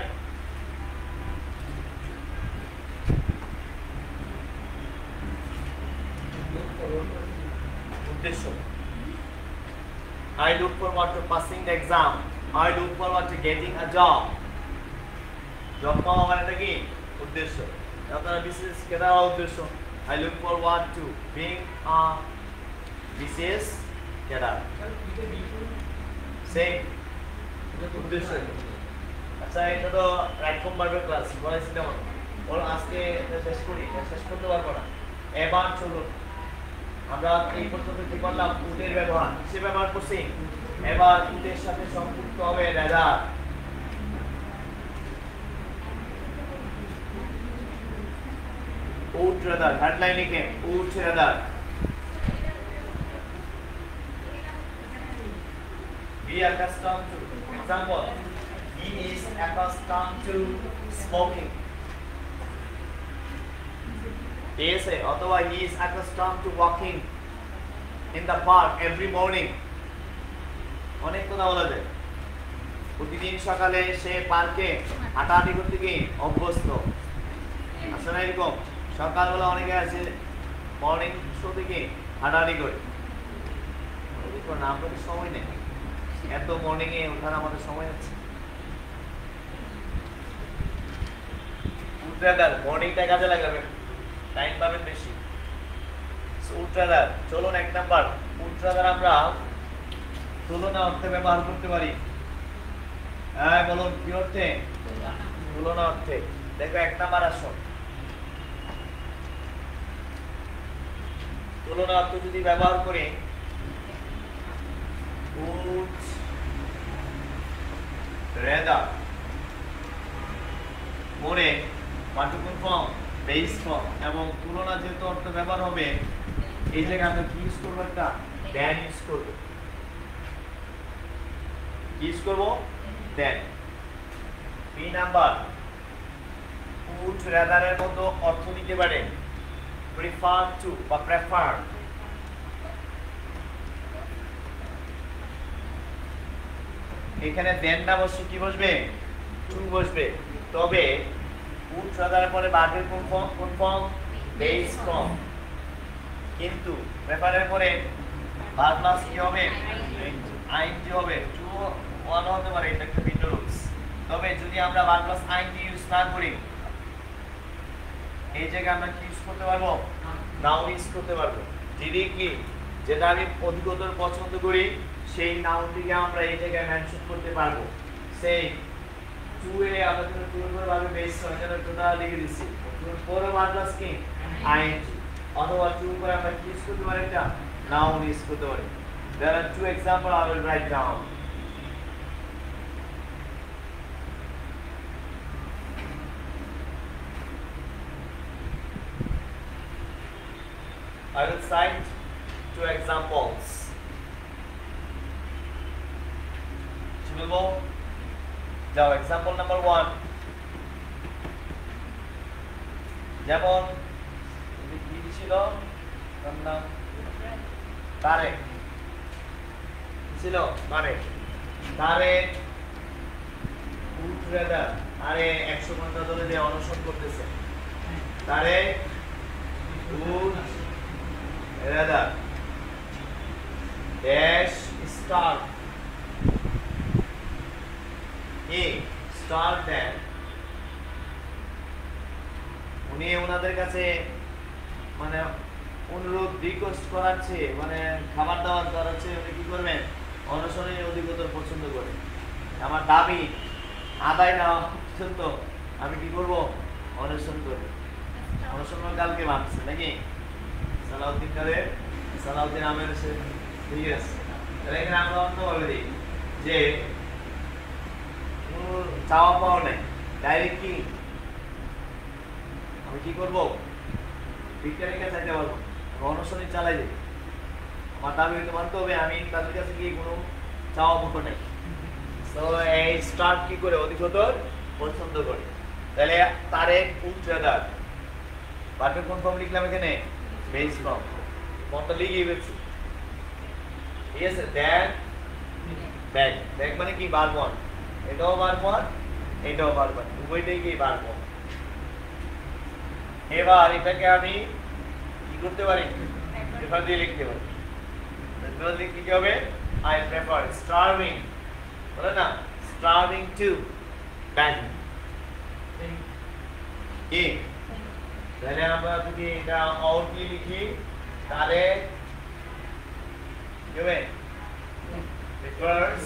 উদ্দেশ্য, I look forward to passing the exam. I look forward to getting a job. Job পাওয়া মানে কি? উদ্দেশ্য। আপনারা বিশেষ কেটা উদ্দেশ্য? I look forward to being a বিশেষ কেটা, সেই উদ্দেশ্য। আচ্ছা, এটা তো রাইট কম্পার্টমেন্ট ক্লাস বলেছিলাম, বলো আজকে শেষ করি, শেষ করতে পারবো না। এবার চলুন আমরা এই পর্যন্ত কি করলাম? উটের ব্যবহার, সে ব্যবহার করছি। এবার উটের সাথে সম্পৃক্ত হবে রেডার। উট রেডার, হেডলাইন লিখে উট radar. Be accustomed to, example, he is accustomed to smoking. Yes, অথবা he is accustomed to walking in the park every morning. অনেক কথা বলা যায়, প্রতিদিন সকালে সে পার্কে হাঁটাহাঁটি করতে গিয়ে অভ্যস্ত। আসলে এরকম সকালবেলা অনেকে আছে মর্নিং শো থেকে হাঁটাহাঁটি করে, না আপনাদের সময় নেই, এত মর্নিং এ ওঠার আমাদের সময় আছে। উল্টাদার মর্নিংটা কাজে লাগাবেন, টাইম পাবেন বেশি। উল্টাদার, চলুন এক নাম্বার উল্টাদার আমরা তুলনা অর্থে ব্যবহার করতে পারি। হ্যাঁ বলুন, কি অর্থে? তুলনা অর্থে। দেখো এক নাম্বার আসো, তুলনা অর্থ যদি ব্যবহার করি, উট rather more particular form base form এবং তুলনা যেহেতু অর্থ ব্যবহার হবে এই জায়গায় আমরা কি ইউজ করব একটা than ইউজ করব কি ইউজ করব than B number would rather এর মতো অর্থ নিতে পারে prefer to বা prefer এখানে than না বসে কি বসবে to বসবে তবে would rather পরে ভার্বের কোন ফর্ম বেস ফর্ম কিন্তু prefer এর পরে ভার্ব প্লাস কি হবে ing হবে to ওয়ান হতে পারে এটা একটা ভিন্ন রুলস তবে যদি আমরা ভার্ব প্লাস ing ইউজ না করি এই জায়গায় আমরা কি ইউজ করতে পারবো নাউন ইউজ করতে পারবো যদি কি যেটা আমি অধিকতর পছন্দ করি সেই নাউনটিকে আমরা এই জায়গায় মেনশন করতে পারবো সেই টু এ আমরা যদি পুরো ভাবে বেস হয় যেন টোটাল লিখে দিছি পুরো ভার্ব প্লাস কি ing অথবা টু করে আমরা কি ইউজ করতে পারি এটা নাউন ইউজ করতে পারি there are two examples I will write down I will cite two examples. Now, example number 1. যেমন কি ছিল নাম তারেক ছিল মানে তারেক উঠরেদা আরে 100 ঘন্টা ধরে যে অনশন করতেছে Tarique rather dash start start then উনি ওনাদের কাছে মানে অনুরোধ রিকোয়েস্ট করাচ্ছে মানে খাবার দাবার করাচ্ছে উনি কি করবেন অনশনে অধিকতর পছন্দ করে আমার দাবি আদায় না পর্যন্ত আমি কি করব অনশন করব অনশন কালকে ভাবছে নাকি সালাউদ্দিন করে সালাউদ্দিন আমের সে ঠিক আছে তাহলে এখানে আমরা অন্য বলে দিই যে চাওয়া পাওয়া নাই ডাইরেক্ট কি আমি কি করব বিজ্ঞানীর কাছে চাইতে পারবো অনশনে চালাই যাই আমার দাবি হইতে মানতে হবে আমি তাদের কাছে গিয়ে কোনো চাওয়া পাওয়া নাই তো এই স্টার্ট কি করে অধিকতর পছন্দ করে তাহলে তারেক উচ্চাদার পার্টিকুলার কোন ফর্ম লিখলাম এখানে বেস ফর্ম ফর্মটা লিখিয়ে ফেলছি ঠিক আছে দ্যাট ব্যাক ব্যাক মানে কি ভার্ব ওয়ান এটাও ভার্ব ওয়ান এটাও ভার্ব ওয়ান উভয়টাই কি ভার্ব ওয়ান এবার এটাকে আমি কি করতে পারি প্রেফার দিয়ে লিখতে পারি প্রেফার লিখতে কি হবে আই প্রেফার স্টার্ভিং বলে না স্টার্ভিং টু ব্যাক কি তাহলে আমরা যদি এটা আউটলি লিখি তাহলে কি হবে prefers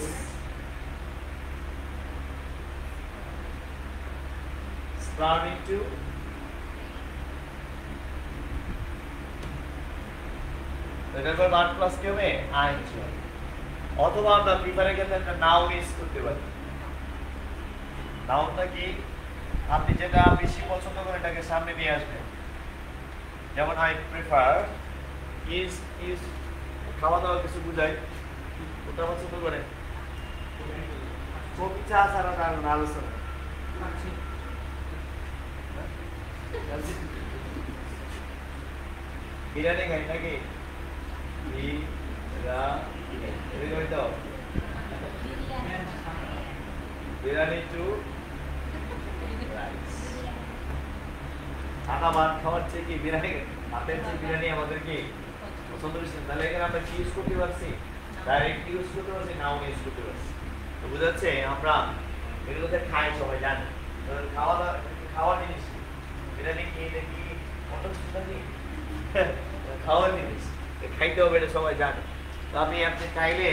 starving to এটার পর ভার্ব প্লাস কি হবে ing অথবা আমরা প্রিফারের ক্ষেত্রে একটা নাউন ইউজ করতে পারি নাউনটা কি আপনি যেটা বেশি পছন্দ করেন এটাকে সামনে নিয়ে আসবেন যেমন আই প্রেফার ইজ খাওয়া দাওয়া কিছু বুঝাই ওটা পছন্দ করে কবি চা ছাড়া কারণ আলোচনা বিরিয়ানি খাই নাকি বিরিয়ানি টু আটা ভাত খাওয়ার চেয়ে কি বিরিয়ানি ভাতের চেয়ে বিরিয়ানি আমাদের কি পছন্দ বেশি তাহলে এখানে আমরা কি ইউজ করতে পারছি ডাইরেক্ট ইউজ করতে পারছি নাউন ইউজ করতে পারছি তো বুঝাচ্ছে আমরা এগুলোতে খাই সবাই জানি খাওয়ার জিনিস বিরিয়ানি কি এটা কি অন্য কিছু নাকি খাওয়ার জিনিস খাইতে হবে এটা সবাই জানে তো আপনি চাইলে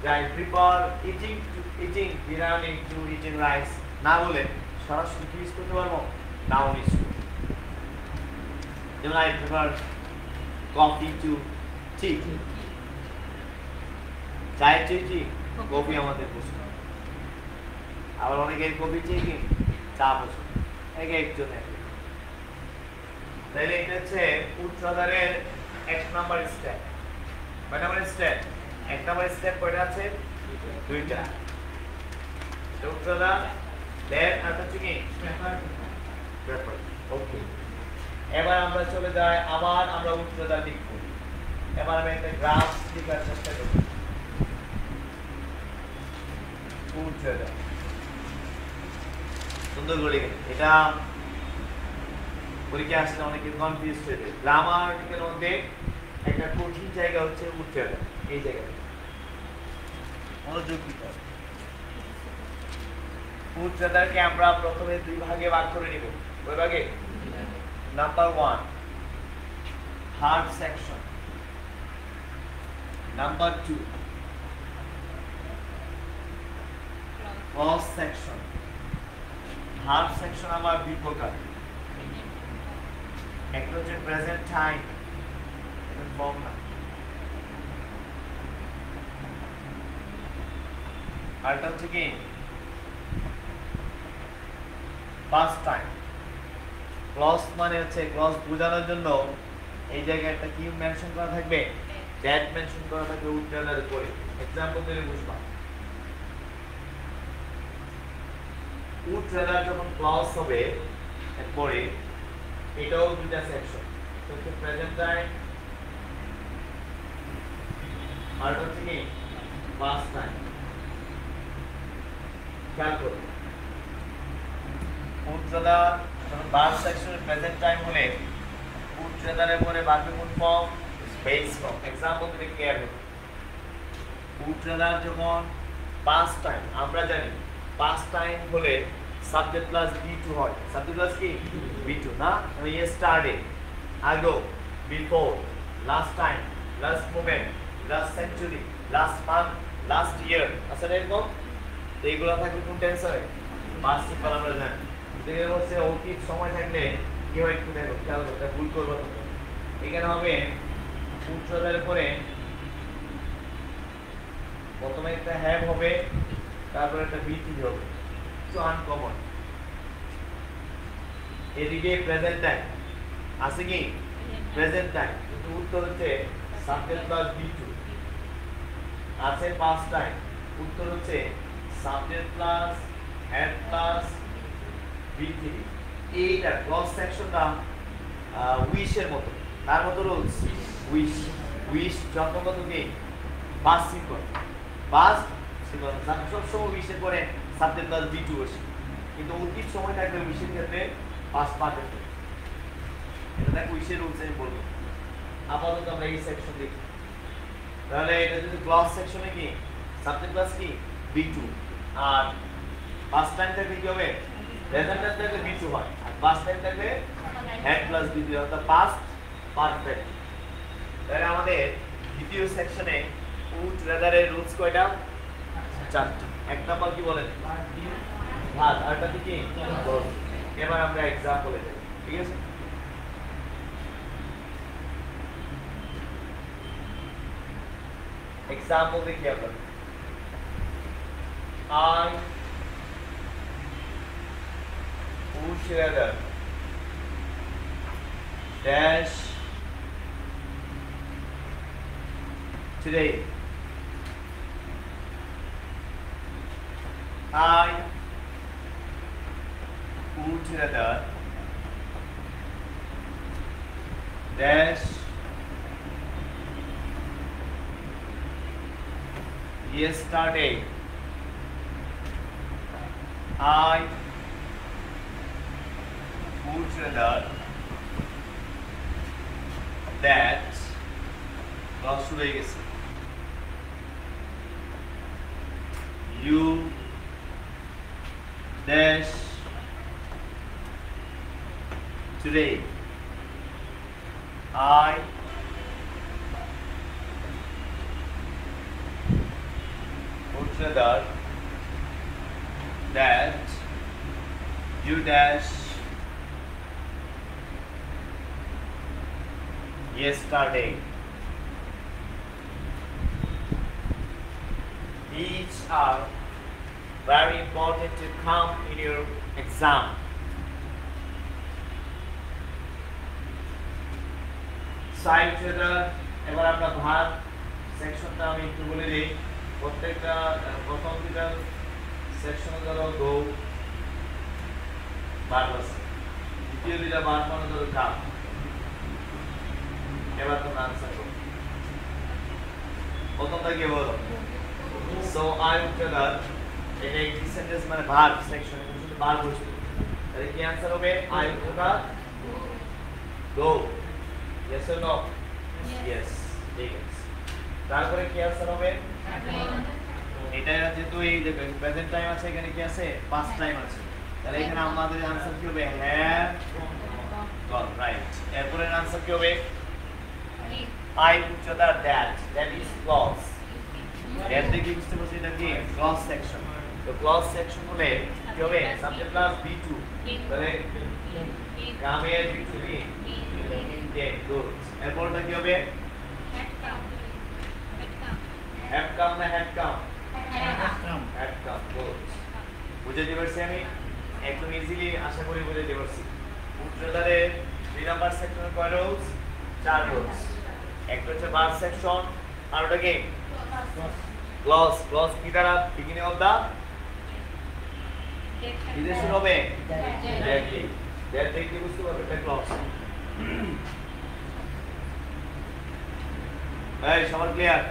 যাই prefer eating biryani two eating rice না বলে সরাসরি কি ইউজ করতে পারবো নাউন ইউজ যেমন আই প্রিফার কফি টু টি চায়ের চেয়ে টি কফি আমাদের পছন্দ আবার অনেকের কবিটি কি চাপ আছে এক একজনের। তাহলে এটা হচ্ছে উচ্চদারের 1 নাম্বার স্টেপ। কয় নাম্বার স্টেপ? 1 নাম্বার স্টেপ কয়টা আছে? দুইটা। উচ্চদার দেন আর হচ্ছে কি ব্যাপার। ওকে, এবার আমরা চলে যাই, আবার আমরা উচ্চদার লিখব। এবার আমি একটা গ্রাফ লেখার চেষ্টা করব। উচ্চদা সুন্দর করে লিখে, এটা পরীক্ষা আসলে অনেকে কনফিউজ হয়ে যায়। গ্রামাটিক্যাল মধ্যে একটা কঠিন জায়গা হচ্ছে উচ্চারণ। এই জায়গাটা মনোযোগ দিতে হবে। উচ্চারণকে আমরা প্রথমে দুই ভাগে ভাগ করে নিব। ওই ভাগে number 1 hard section, number 2 cross section. Hard section আমার দুই প্রকার, একটা হচ্ছে প্রেজেন্ট টাইম ফর্ম না, আরটা হচ্ছে কি পাস্ট টাইম। ক্লজ মানে হচ্ছে, ক্লজ বোঝানোর জন্য এই জায়গায় একটা কি মেনশন করা থাকবে, দ্যাট মেনশন করা থাকবে উচ্চারণের উপরে। एग्जांपल দিলে বুঝবা। উচ্চারণ যখন ক্লজ হবে এরপরে এটাও দুইটা সেকশন, তো প্রেজেন্ট টাইম আর হচ্ছে কি পাস্ট টাইম। খেয়াল করুন, উচ্চারণ যখন বাস সেকশনের প্রেজেন্ট টাইম হলে উচ্চারণের পরে বাকি কোন ফর্ম, বেস ফর্ম। एग्जांपल দিলে ক্লিয়ার হবে। উচ্চারণ যখন পাস্ট টাইম, আমরা জানি পাস্ট টাইম হলে সাবজেক্ট প্লাস বি2 হয়। সাবজেক্ট প্লাস কি বি2 না, মানে ইয়েস্টারডে, আগো, before, last time, last moment, last century, last month, last year. আসলে এরকম তো এইগুলো থাকবে কোন টেন্সরে, পাস্ট সিম্পল। আমরা জানি এটাকে হচ্ছে অতীত সময় থাকলে কি হয় একটু দেখো, খেয়াল করতে ভুল করবো না। এখানে হবে উচ্চারণের পরে প্রথমে একটা হ্যাভ হবে, তারপরে একটা বিটি হবে, একটু আনকমন। এদিকে প্রেজেন্ট টাইম আছে কি প্রেজেন্ট টাইম, কিন্তু উত্তর হচ্ছে সাবজেক্ট প্লাস বি2। আছে পাস্ট টাইম, উত্তর হচ্ছে সাবজেক্ট প্লাস হ্যাভ প্লাস বি3। এইটা ক্লজ সেকশনটা উইশের মতো, তার মতো রুলস। উইশ উইশ জন্মগত কি পাস্ট সিম্পল, পাস্ট সিম্পল সব সময় উইশের পরে সাবজেক্ট প্লাস বি2 বসে, কিন্তু অতীত সময় থাকবে উইশের ক্ষেত্রে পাস্ট পারফেক্ট। এটা দেখো উইশের রুলস আমি বলবো। আপাতত আমরা এই সেকশন দেখি। তাহলে এটা যদি ক্লজ সেকশনে কি সাবজেক্ট প্লাস কি বি2, আর পাস্ট টাইম থাকলে কি হবে, প্রেজেন্ট টাইম থাকলে বি2 হয়, আর পাস্ট টাইম থাকলে হ্যাড প্লাস বি3, অর্থাৎ পাস্ট পারফেক্ট। তাহলে আমাদের দ্বিতীয় সেকশনে উড রাদারের রুলস কয়টা? চারটি। এক নাম্বার কি বলেন, ভাত, আরটা কি বল। এবার আমরা एग्जांपल দেব, ঠিক আছে? एग्जांपल দেখি আমরা। I would rather dash today. I would rather dash yesterday. I would rather that loss হয়ে গেছে। You dash today. I would rather that you dash yesterday. Each are very important to come in your exam. Side যেটা এবার আমরা ভাগ সেকশনটা আমি একটু বলে দিই প্রত্যেকটা প্রথম দুটো সেকশন ধরো গো ভার্ব আছে দ্বিতীয় দুটো ভার্ব মানে ধরো কাম এবার তোমরা আনসার করো প্রথমটা কি বলো সো আই উড টেলার এটা একটি সেন্টেন্স মানে ভার্ব সেকশন এর শুধু ভার্ব বসবে তাহলে কি आंसर হবে I would rather go yes or no yes ঠিক আছে তারপরে কি आंसर হবে এটা যেহেতু এই যে প্রেজেন্ট টাইম আছে এখানে কি আছে পাস্ট টাইম আছে তাহলে এখানে আমাদের आंसर কি হবে হ্যাভ গন রাইট এরপরে आंसर কি হবে I would rather that is clause এর থেকে বুঝতে পারছি এটা কি ক্লজ সেকশন তো ক্লজ সেকশন হলে কি হবে সাবজেক্ট প্লাস B2 তাহলে কামের B2 কি গুড এরপরটা কি হবে have come না had come গুড বুঝে দিবেছি আমি একদম ইজিলি আশা করি বুঝে দিবেছি উত্তরদারে 3 নাম্বার সেকশনের কয় রোজ 4 রোজ একটা হচ্ছে ভার্ব সেকশন আর ওটা কি ক্লজ কি দ্বারা বিগিনিং অফ দা দিতে শুরু হবে ডাইরেক্টলি ডাইরেক্টলি বুঝতে পারবে এটা ক্লজ এই সবার ক্লিয়ার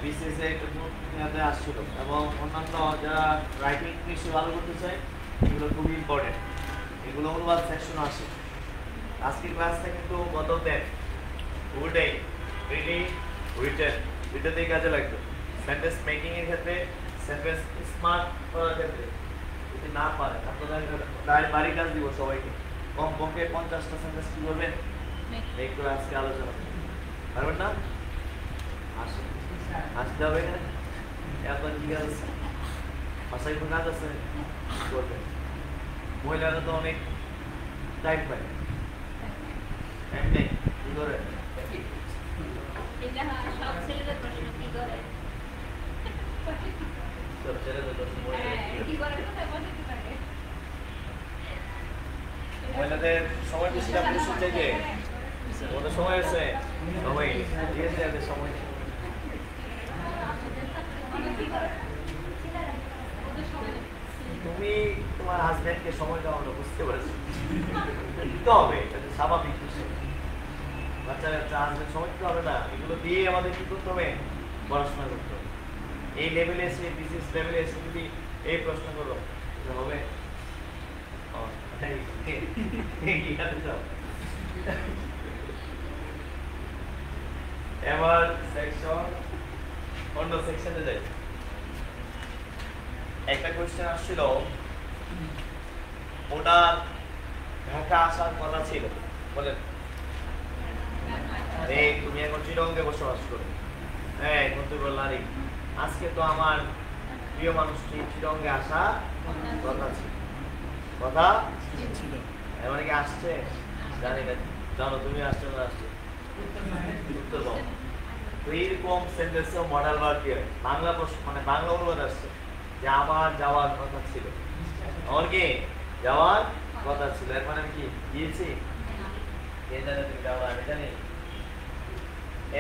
বিসিএস এ একটু ক্লিয়ারতে আসছিল এবং অন্যান্য যারা রাইটিং ইংলিশে ভালো করতে চায় এগুলো খুব ইম্পর্টেন্ট এগুলো অনুবাদ সেকশন আসে আজকের ক্লাসটা কিন্তু বদল দেন উল্টাই রিডিং রিটেন দুটোতেই কাজে লাগবে সেন্টেন্স মেকিং এর ক্ষেত্রে সেন্টেন্স স্মার্ট করার ক্ষেত্রে যদি না পারে আপনাদের বাড়ি কাজ দিব সবাইকে কমপক্ষে 50টা সেন্টেন্স কি করবেন মেক করে আজকে আলোচনা পারবেন না আসতে হবে এখানে এখন কি কাজ বাসায় কোনো কাজ আছে করবেন মহিলারা তো অনেক টাইম পায় টাইম নেই কি করে সব ছেলেদের প্রশ্ন কি করে সব ছেলেদের প্রশ্ন কি করে কোথায় বসে থাকে মহিলাদের সময় বেশি না পুরুষের থেকে ওদের সময় আছে সময় দিয়েছে এদের সময় তুমি তোমার হাজবেন্ডকে সময় দাও না বুঝতে পারছো দিতে হবে এটা স্বাভাবিক বিষয় বাচ্চারা হাজবেন্ড সময় দিতে হবে না এগুলো দিয়ে আমাদের কি করতে হবে পড়াশোনা করতে হবে এই লেভেলে এসে বিসিএস লেভেলে এসে যদি এই প্রশ্ন করো হবে এবার সেকশন অন্য সেকশনে যাই একটা কোশ্চেন আসছিল ওটা ঢাকা আসার কথা ছিল বলেন আরে তুমি এখন চিরঙ্গে বসবাস করো হ্যাঁ বন্ধু বললারি আজকে তো আমার প্রিয় মানুষটি চিরঙ্গে আসা কথা ছিল কথা ছিল এমন কি আসছে জানি না জানো তুমি আসছে না আসছে উত্তর দাও তো এইরকম সেন্টেন্সে মডেল ভার্ব দিয়ে বাংলা মানে বাংলা অনুবাদ আসছে যে আমার যাওয়ার কথা ছিল আমার কি যাওয়ার কথা ছিল এর মানে কি গিয়েছি কে জানে তুমি যাওয়া আমি জানি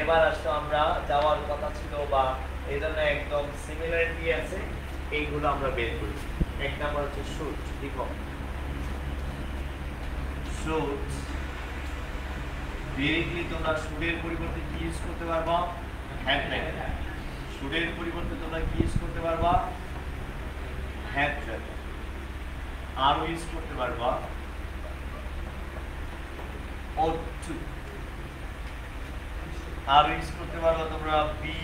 এবার আসতো আমরা যাওয়ার কথা ছিল বা এই ধরনের একদম সিমিলারিটি আছে এইগুলো আমরা বের করি এক নাম্বার হচ্ছে শুট লিখো শুট ডিরেক্টলি তোমরা শুটের পরিবর্তে কি ইউজ করতে পারবা হ্যাড মেড শুটের পরিবর্তে তোমরা কি ইউজ করতে পারবা হ্যাড মেড আর ইউজ করতে পারবা ought to আর ইউজ করতে পারবা তোমরা B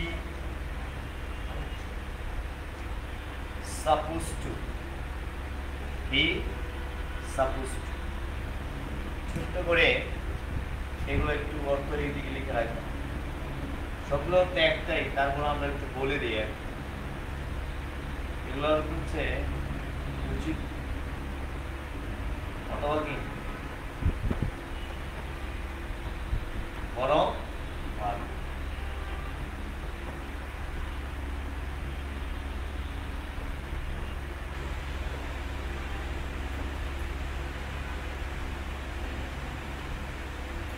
supposed to be supposed to ছোট্ট করে এগুলো একটু অর্থ দিকে লিখে রাখবো সবগুলো তো একটাই তারপর আমরা একটু বলে দিই এগুলো হচ্ছে উচিত অথবা কি বরং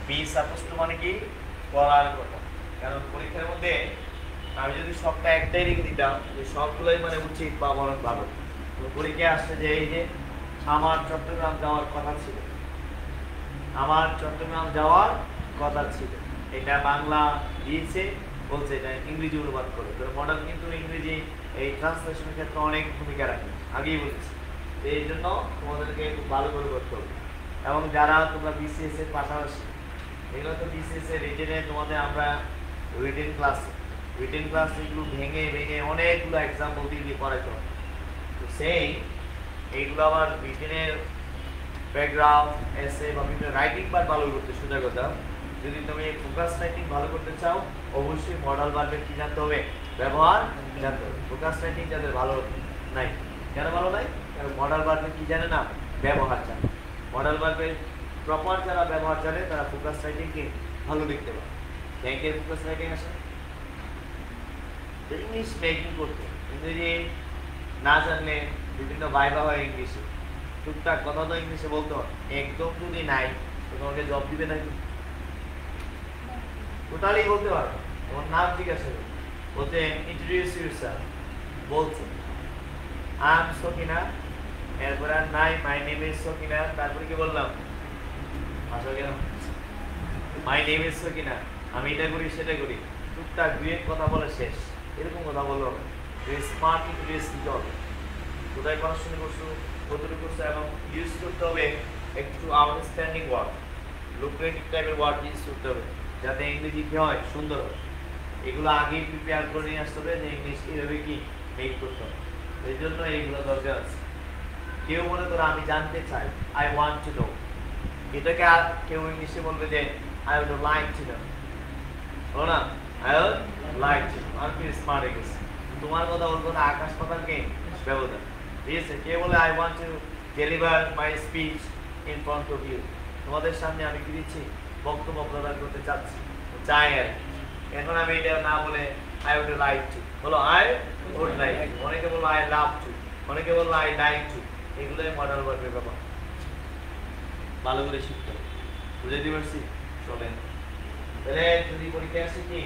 বি সাপোজ টু মানে কি করার কথা, কারণ পরীক্ষার মধ্যে আমি যদি সবটা একটাই রেখে দিতাম যে সবগুলোই মানে উচিত বা বরং ভালো, তো পরীক্ষায় আসছে যে এই যে আমার চট্টগ্রাম যাওয়ার কথা ছিল, আমার চট্টগ্রাম যাওয়ার কথা ছিল, এটা বাংলা দিয়েছে, বলছে এটা ইংরেজি অনুবাদ করে। তো মডেল কিন্তু ইংরেজি এই ট্রান্সলেশনের ক্ষেত্রে অনেক ভূমিকা রাখে, আগেই বলেছি। তো এই জন্য তোমাদেরকে খুব ভালো করে করতে হবে। এবং যারা তোমরা বিসিএস এর পাশাপাশি, এগুলো তো বিসিএস এর রিটেনে তোমাদের আমরা রিটেন ক্লাস এগুলো ভেঙে ভেঙে অনেকগুলো এক্সাম্পল দিয়ে করাইতে হবে। তো সেই এইগুলো আবার রিটেনের প্যারাগ্রাফ এসে বা বিভিন্ন রাইটিং পার্ট ভালো করতে সোজা কথা। যদি তুমি ফোকাস রাইটিং ভালো করতে চাও অবশ্যই মডেল ভার্বের কি জানতে হবে, ব্যবহার জানতে হবে। ফোকাস রাইটিং যাদের ভালো নাই, কেন ভালো নাই? কারণ মডেল ভার্বের কি জানে না, ব্যবহার জানে। মডেল ভার্বের প্রপার যারা ব্যবহার জানে তারা ফোকাস রাইটিংকে ভালো লিখতে পারে। ব্যাংকের ফোকাস রাইটিং আসে ইংলিশ মেকিং করতে, ইংরেজি না জানলে বিভিন্ন ভাইবা হয় ইংলিশে, টুকটাক কথা তো ইংলিশে বলতে হয়। একদম যদি নাই তো তোমাকে জব দিবে নাকি? টোটালি বলতে পারো। তোমার নাম জিজ্ঞাসা করবে, বলতে ইন্ট্রোডিউস ইউরসেলফ, বলছে আই এম সকিনা, এরপর আর নাই মাই নেম ইজ সকিনা, তারপরে কি বললাম মাই নেম ইজ সকিনা, আমি এটা করি সেটা করি, টুকটাক দুই কথা বলে শেষ, এরকম কথা বলবো। স্মার্ট ইন্ট্রোডিউস দিতে হবে, কোথায় পড়াশোনা করছো, কতটুকু করছো, এবং ইউজ করতে হবে একটু আউটস্ট্যান্ডিং ওয়ার্ড, লুক্রেটিভ টাইপের ওয়ার্ড ইউজ করতে হবে, যাতে ইংরেজি কি হয়, সুন্দর হয়। এগুলো আগেই প্রিপেয়ার করে নিয়ে আসতে হবে যে ইংলিশ এইভাবে কি মেক করতে হবে। এই জন্য এইগুলো দরকার আছে। কেউ মনে করো আমি জানতে চাই, আই ওয়ান্ট টু নো, এটাকে কেউ ইংলিশে বলবে যে I would like to know, বলো না I would like to know, আমি কি স্মার্ট হয়ে গেছি। তোমার কথা বলবো না, আকাশ পাতালকে ব্যবধান, ঠিক আছে? কে বলে I want to deliver my speech in front of you, তোমাদের সামনে আমি কি দিচ্ছি, বক্তব্য প্রদান করতে চাচ্ছি, চাই আর এখন আমি এটা না বলে আই উড লাইক টু, বলো আই উড লাইক টু, অনেকে বলবো আই লাভ টু, অনেকে বলবো আই লাইক টু, এগুলোই মডেল ভার্বের ব্যাপার। ভালো করে শিখতে হবে, বুঝাইতে পারছি? চলেন তাহলে যদি পরীক্ষায় আসে কি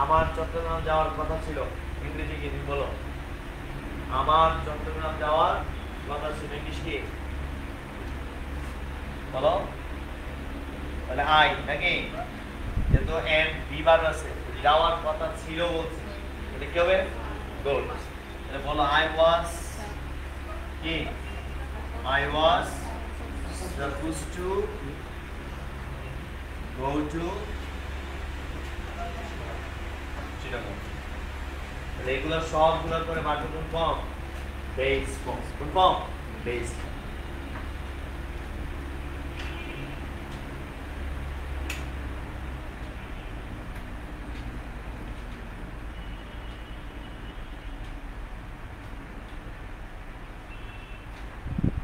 আমার চট্টগ্রাম যাওয়ার কথা ছিল, ইংরেজি কি তুমি বলো, আমার চট্টগ্রাম যাওয়ার কথা ছিল, ইংলিশ কি বলো? তাহলে আই নাকি, যেহেতু এম বি ভার্ব আছে, যাওয়ার কথা ছিল বলছে, তাহলে কি হবে, গো। তাহলে বলো আই ওয়াজ কি, I was supposed to go to Chittagong. Regular সবগুলোর পরে বাকি কোন ফর্ম, বেস ফর্ম, কোন ফর্ম, বেস।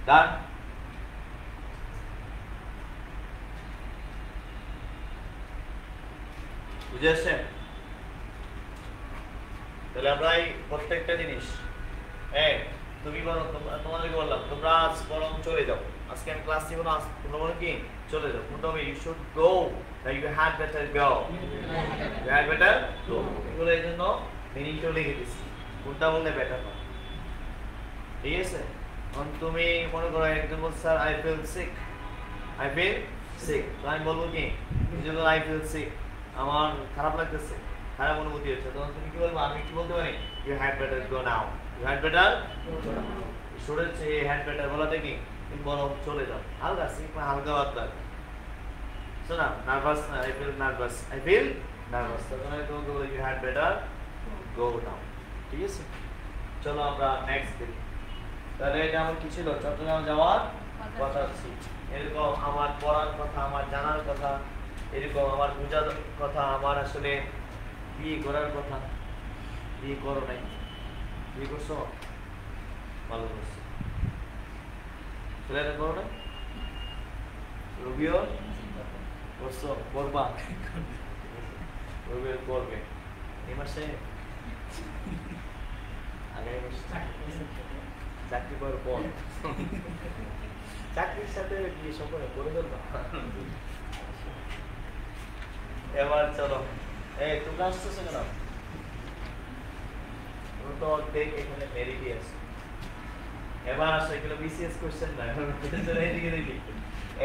ডান। বুঝে আসছে? তাহলে আমরা এই প্রত্যেকটা জিনিস তুমি বলো, তোমাদেরকে বললাম তোমরা আজ বরং চলে যাও, আজকে আমি ক্লাস নিব না, তোমরা বলো কি চলে যাও। কোনটা হবে, you should go, you had better go, you had better go, এগুলো এই জন্য মিনিংটাও লিখে দিচ্ছি, কোনটা বললে বেটার হয়, ঠিক আছে? এখন তুমি মনে করো একজন বলছে sir I feel sick, I feel sick, তো আমি বলবো কি আই ফিল সিক, আমার খারাপ লাগতেছে, খারাপ অনুভূতি হচ্ছে, তখন তুমি কি বলবো, আমি কি বলতে পারি, you had better go now, you had better শুনেছে, হ্যাড বেটার বলাতে কি তুমি বলো চলে যাও, হালকা সিক মানে হালকা বাতলা, শোনা nervous, I feel nervous, I feel nervous, তখন আমি তোমাকে বলি you had better go now, ঠিক আছে? চলো আমরা নেক্সট দেখি। তাহলে এটা আমার কি ছিল, চট্টগ্রাম যাওয়ার কথা ছিল, এরকম আমার পড়ার কথা, আমার জানার কথা, এরকম আমার বোঝার কথা, আমার আসলে বিয়ে করার কথা, বিয়ে করো নাই, বিয়ে করছো, ভালো করছো, ছেলেটা করো না, রবিও করছো, করবা, রবিও করবে এই মাসে, আগামী মাসে চাকরি করার পর, চাকরির সাথে বিয়ে সম্পর্কে করে দেবো। এবার চলো এই তোমরা আসতেছো কেন তোমরা তো অর্ধেক এখানে মেরিটই আছে এবার আসো এগুলো বিসিএস কোশ্চেন না এদিকে দেখি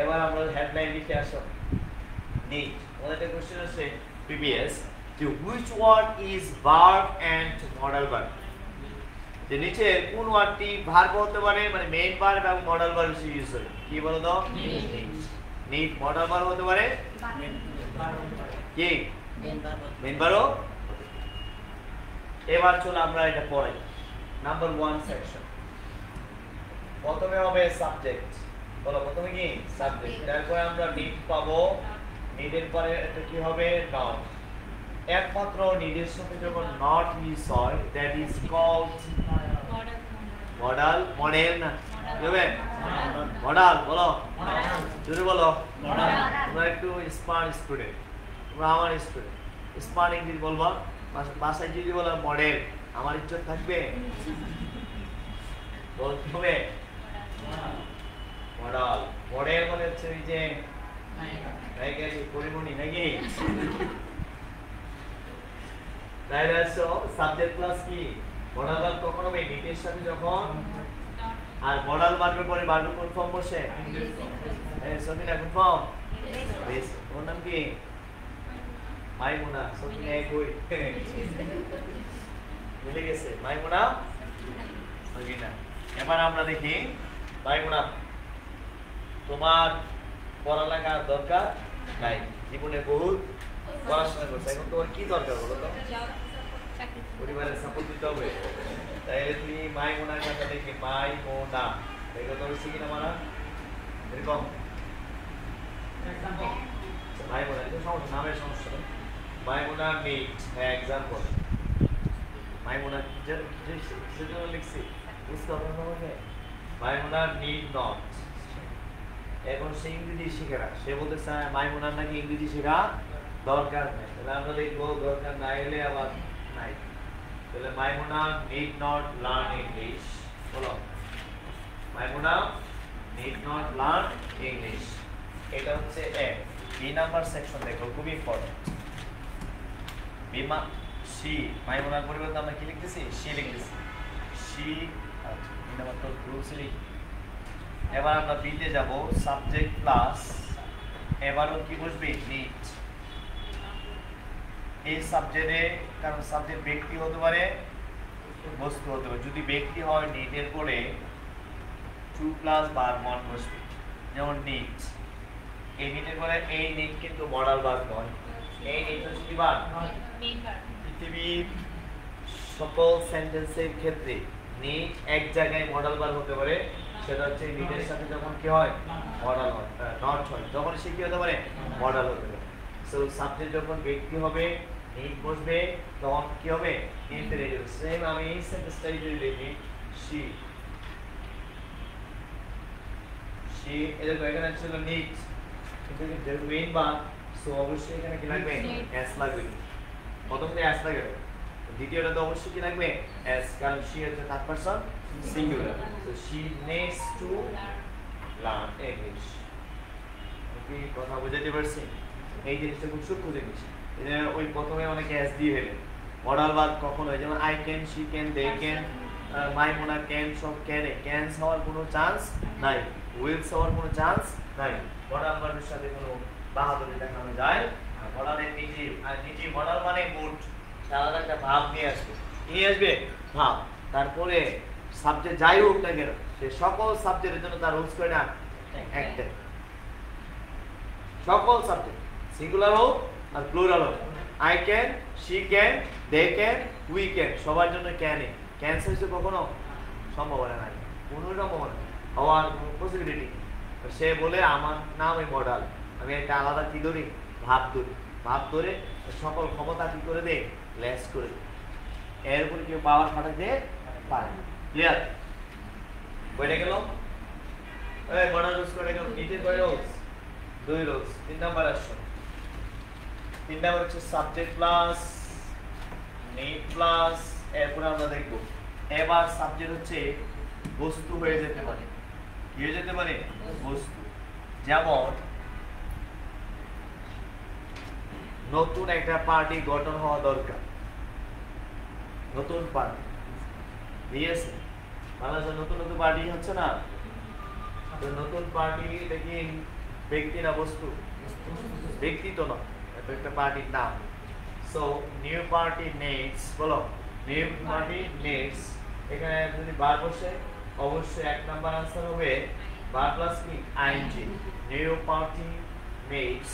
এবার আমরা হেডলাইন লিখে আসো নিট আমাদের একটা কোশ্চেন আছে প্রিভিয়াস যে which word is verb and modal verb যে নিচে কোন ওয়ার্ডটি ভার্ব হতে পারে মানে মেইন ভার্ব এবং মডাল ভার্ব হিসেবে ইউজ হয় কি বলো তো নিট মডাল ভার্ব হতে পারে কি মেইন ভার্ব এবার চলো আমরা এটা পড়াই নাম্বার 1 সেকশন প্রথমে হবে সাবজেক্ট বলো প্রথমে কি সাবজেক্ট তারপরে আমরা নিড পাবো নিডের পরে এটা কি হবে নাউন একমাত্র নিডের সাথে যখন নট মিস হয় that is called modal model না হবে মডাল বলো জোরে বলো তোমরা একটু স্মার্ট স্টুডেন্ট তোমরা আমার স্টুডেন্ট স্মার্ট ইংলিশ বলবা ভাষায় যদি বলো মডেল আমার ইজ্জত থাকবে বলতে হবে মডাল মডেল মানে হচ্ছে এই যে নাইকের পরিমণি নাকি সাবজেক্ট প্লাস কি মডাল ভার্ব কখন হবে নিটের সাথে যখন আর মডাল ভার্বের পরে ভার্ব কোন ফর্ম বসে এই সমিনা কোন ফর্ম বেশ ওর নাম কি মাইমুনা সমিনা এক হই মিলে গেছে মাইমুনা সমিনা এবার আমরা দেখি মাইমুনা তোমার পড়ালেখা দরকার নাই জীবনে বহুত পড়াশোনা করছো এখন তোমার কি দরকার বলো তো পরিবারের সাপোর্ট দিতে হবে তাইলে তুমি মাইমুনার কথা দেখি মাইমুনা দেখো তো হচ্ছে কিনা মারা এরকম মাইমুনা এটা সমস্যা নামের সমস্যা মাইমুনা মিট হ্যাঁ এক্সাম্পল মাইমুনা যেটা লিখছি বুঝতে হবে না মাইমুনা নিড নট এখন সে ইংরেজি শিখে না সে বলতে চায় মাইমুনার নাকি ইংরেজি শেখা দরকার নেই তাহলে আমরা লিখবো দরকার না এলে আবার নাই তাহলে মাইমুনা নিড নট লার্ন ইংলিশ বলো মাইমুনা নিড নট লার্ন ইংলিশ এটা হচ্ছে এ বি নাম্বার সেকশন দেখো খুবই ইম্পর্টেন্ট বিমা সি মাইমুনার পরিবর্তে আমরা কি লিখতেছি সি লিখতেছি সি আচ্ছা বি নাম্বার তো রুলস লিখি এবার আমরা বিতে যাব সাবজেক্ট প্লাস এবারও কি বসবে নিড এই সাবজেক্টে কারণ সাবজেক্ট ব্যক্তি হতে পারে বস্তু হতে পারে যদি ব্যক্তি হয় নিডের পরে 2 প্লাস বার 1 বসবে যেমন নিড এই নিডের পরে এই নিড কিন্তু মডাল ভার্ব নয় এই নিড হচ্ছে কি ভার্ব পৃথিবীর সকল সেন্টেন্সের ক্ষেত্রে নিড এক জায়গায় মডাল ভার্ব হতে পারে সেটা হচ্ছে নিডের সাথে যখন কি হয় মডাল হয় নট হয় যখন সে কি হতে পারে মডাল হতে পারে সো সাবজেক্ট যখন ব্যক্তি হবে নিড বসবে তখন কি হবে ইনফিনিটিভ সেম আমি এই সেন্টেন্সটাই যদি লিখি she এর এখানে ছিল নিড কিন্তু এর মেইন বা সো অবশ্যই এখানে কি লাগবে s লাগবে প্রথমে s লাগবে দ্বিতীয়টা তো অবশ্যই কি লাগবে s কারণ she হচ্ছে third person singular so she needs to learn English ওকে কথা বুঝাতে পারছি এই জিনিসটা খুব সূক্ষ্ম জিনিস এটা ওই প্রথমে অনেকে s দিয়ে ফেলে মডাল ভার্ব কখন হয় যেমন I can she can they can Maimuna can সব ক্যানে ক্যানস হওয়ার কোনো চান্স নাই উইলস হওয়ার কোনো চান্স নাই মডাল ভার্বের সাথে কোনো বাহাদুরি দেখানো যায় মডালের নিজে মডাল মানে মুড আলাদা একটা ভাব নিয়ে আসবে ভাব তারপরে সাবজেক্ট যাই হোক না কেন সে সকল সাবজেক্টের জন্য তার রুলস করে না একটা সকল সাবজেক্ট সিঙ্গুলার হোক আর প্লুরাল হোক I can she can they can we can সবার জন্য ক্যানে ক্যান্সেল হচ্ছে কখনো সম্ভাবনা নাই কোনো সম্ভাবনা হওয়ার পসিবিলিটি সে বলে আমার নাম এই মডাল আমি একটা আলাদা কি ধরি ভাব ধরে সকল ক্ষমতা কি করে দে লেস করে দে এর উপরে কেউ পাওয়ার খাটাতে পারে ক্লিয়ার কয়টা গেল এই মডাল ইউজ করে গেল নিচে কয় রোলস 2 রোলস 3 নাম্বার আসছে 3 নাম্বার হচ্ছে সাবজেক্ট প্লাস নিড প্লাস এরপর আমরা দেখব এবার সাবজেক্ট হচ্ছে বস্তু হয়ে যেতে পারে কি হয়ে যেতে পারে বস্তু যেমন নতুন একটা পার্টি গঠন হওয়া দরকার। নতুন পার্টি দিয়েছে বাংলাদেশে নতুন নতুন পার্টি হচ্ছে না, তো নতুন পার্টি দেখি ব্যক্তি না বস্তু, ব্যক্তি তো না, এটা একটা পার্টির নাম। সো নিউ পার্টি নেক্স, বলো নিউ পার্টি নেক্স। এখানে যদি বার বসে অবশ্যই এক নাম্বার আনসার হবে বার প্লাস কি ING. New party needs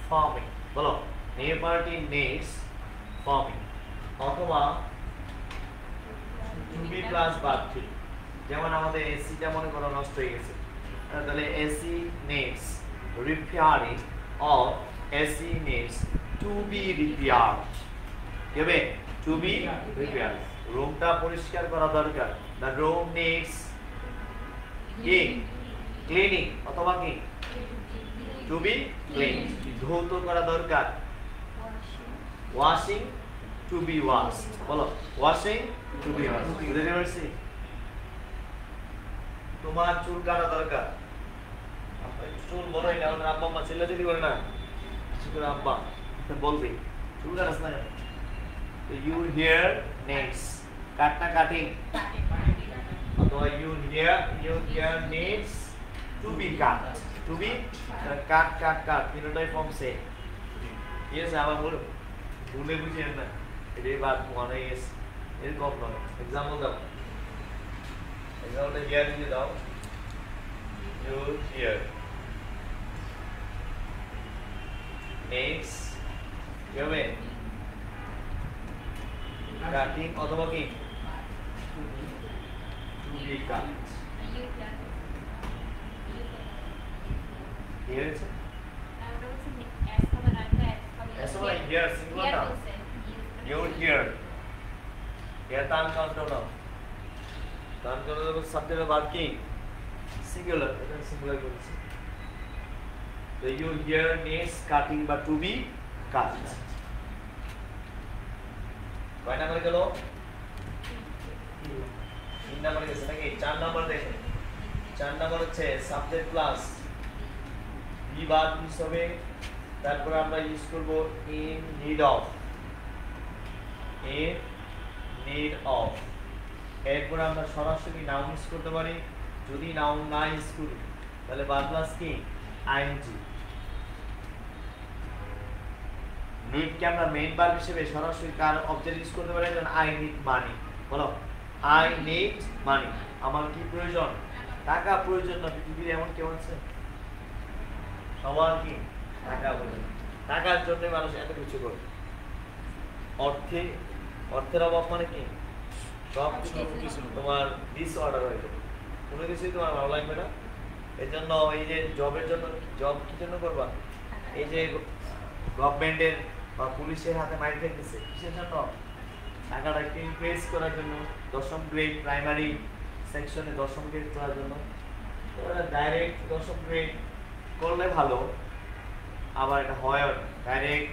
forming, বলো নিউ পার্টি নেক্স ফর্মিং, অথবা টু বি প্লাস বার থ্রি। যেমন আমাদের এসিটা মনে করো নষ্ট হয়ে গেছে, তাহলে AC needs repairing or AC needs to be repaired. কি হবে? To be repaired. রুমটা পরিষ্কার করা দরকার, দ্য রুম নেক্স কি ক্লিনিং, অথবা কি টু বি ক্লিন, ধৌত করা দরকার। ওয়াশিং টু বি ওয়াশড, বলো ওয়াশিং টু বি ওয়াশড। বুঝতে পারছি? তোমার চুল কাটা দরকার, চুল বড় হইলে আমাদের আব্বা আম্মা ছেলে যদি করে না, শুধু আব্বা বলবে চুল কাটাস না, তো ইউ হিয়ার নেক্সট কাটনা কাটিং, অথবা you hear next to be cut, to be cut cut cut, তিনটাই ফর্ম সেম। ঠিক আছে? আবার বলো ভুলে বুঝিয়ে না, এটাই বাদ মনে গেছে, এরকম নয়। এক্সাম্পল দাও, এক্সাম্পলটা হিয়ার দিয়ে দাও, ইউ হিয়ার নেক্সট কি হবে? কাটিং অথবা কি টু বি কাট। ঠিক আছে? ऐसा वाला here singular ना, you here, here तान काउंट करो, तान करो तो सब्जेक्ट का बात की singular, এটা singular বলছি। तो you here needs cutting but to be cut। কয় নাম্বার গেল? 3 নাম্বার গেছে নাকি? 4 নাম্বার দেখেন, 4 নাম্বার হচ্ছে সাবজেক্ট প্লাস বি বাদ হিসেবে, তারপর আমরা ইউজ করব in need of, in need of. এরপর আমরা সরাসরি নাউন ইউজ করতে পারি, যদি নাউন না ইউজ করি তাহলে বার প্লাস কি আইএনজি। নিড কে আমরা মেইন ভার্ব হিসেবে সরাসরি কার অবজেক্ট ইউজ করতে পারি, যেমন আই নিড মানি, বলো আই নিড মানি, আমার কি প্রয়োজন? টাকা প্রয়োজন। না পৃথিবীর এমন কেউ আছে? সবার কি টাকা প্রয়োজন, টাকার জন্য মানুষ এত কিছু করে। অর্থের অভাব মানে কি সব কিছু তোমার ডিসঅর্ডার হয়ে যাবে, কোনো কিছুই তোমার ভালো লাগবে না। এর জন্য এই যে জবের জন্য, জব কি জন্য করবা? এই যে গভর্নমেন্টের বা পুলিশের হাতে মাইর খেতেছে, কিসের জন্য? টাকাটাকে ইনক্রিজ করার জন্য, 10ম গ্রেড প্রাইমারি সেকশনে 10ম গ্রেড করার জন্য। ডাইরেক্ট 10ম গ্রেড করলে ভালো, আবার এটা হয় ডাইরেক্ট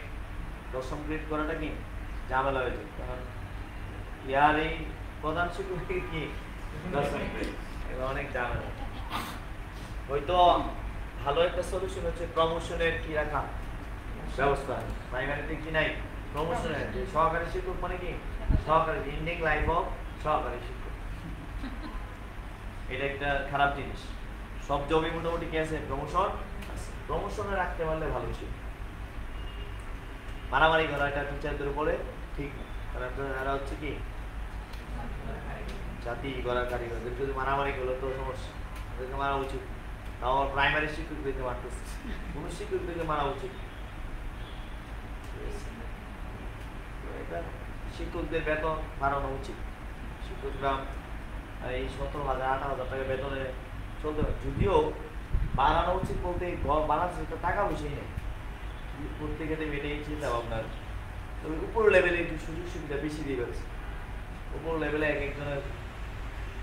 10ম গ্রেড করাটা কি ঝামেলা হয়ে যায়, কারণ ইয়ার এই প্রধান শিক্ষক কি 10ম গ্রেড, এটা অনেক ঝামেলা। হয়তো ভালো একটা সলিউশন হচ্ছে প্রমোশনের কি রাখা ব্যবস্থা। প্রাইমারিতে কি নাই প্রমোশনের, সহকারী শিক্ষক মানে কি সহকারী, ইন্ডিং লাইফ অফ সহকারী শিক্ষক। এটা একটা খারাপ জিনিস। সব জবে মোটামুটি কি আছে? প্রমোশন। প্রমোশনে রাখতে পারলে ভালো ছিল। মারামারি করা এটা টিচারদের উপরে ঠিক না, কারণ এরা হচ্ছে কি জাতি গড়ার কারিগরদের, যদি মারামারি করলো তো সমস্যা, ওদেরকে মারা উচিত। তাও প্রাইমারি শিক্ষকদেরকে মারতেছে, কোন শিক্ষকদেরকে মারা উচিত। এটা শিক্ষকদের বেতন বাড়ানো উচিত। শিক্ষকরা এই 17,000 18,000 টাকা বেতনে চলতে হবে, যদিও বাড়ানো উচিত বলতে বাড়াচ্ছে টাকা পয়সাই নেই, প্রত্যেকে এটাই চিন্তা ভাবনার। তবে উপর লেভেলে একটু সুযোগ সুবিধা বেশি দিয়ে গেছে। উপর লেভেলে এক একজনের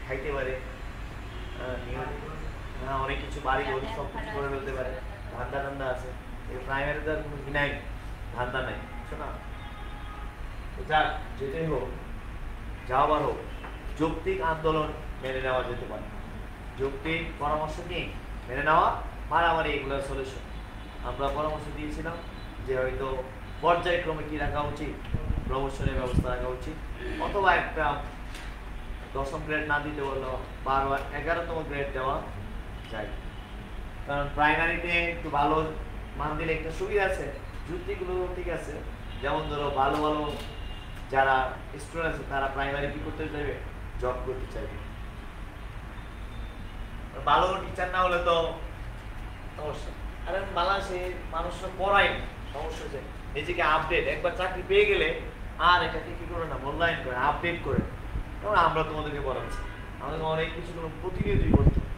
খাইতে পারে, অনেক কিছু বাড়ি ঘর সব কিছু করে ফেলতে পারে, ধান্দা টান্দা আছে। প্রাইমারিতে আর কোনো নাই, ধান্দা নাই, শোনা। যাক যেটাই হোক, যাওয়ার হোক, যৌক্তিক আন্দোলন মেনে নেওয়া যেতে পারে। যৌক্তিক পরামর্শ কি মেনে নেওয়া, মারামারি এগুলোর সলিউশন। আমরা পরামর্শ দিয়েছিলাম যে হয়তো পর্যায়ক্রমে কি রাখা উচিত, প্রমোশনের ব্যবস্থা রাখা উচিত, অথবা একটা 10ম গ্রেড না দিতে বললো 12 11তম গ্রেড দেওয়া যায়। কারণ প্রাইমারিতে একটু ভালো মান দিলে একটা সুবিধা আছে, যুক্তিগুলো ঠিক আছে। যেমন ধরো ভালো ভালো যারা স্টুডেন্ট আছে তারা প্রাইমারি কি করতে চাইবে, জব করতে চাইবে। ভালো টিচার না হলে তো সমস্যা। আর বাংলাদেশে মানুষরা পড়ায় সমস্যা হচ্ছে নিজেকে আপডেট, একবার চাকরি পেয়ে গেলে আর এটাকে কি করে না, মূল্যায়ন করে, আপডেট করে। যেমন আমরা তোমাদেরকে পড়াচ্ছি, আমাদের অনেক কিছু প্রতিনিয়তই করতে হয়।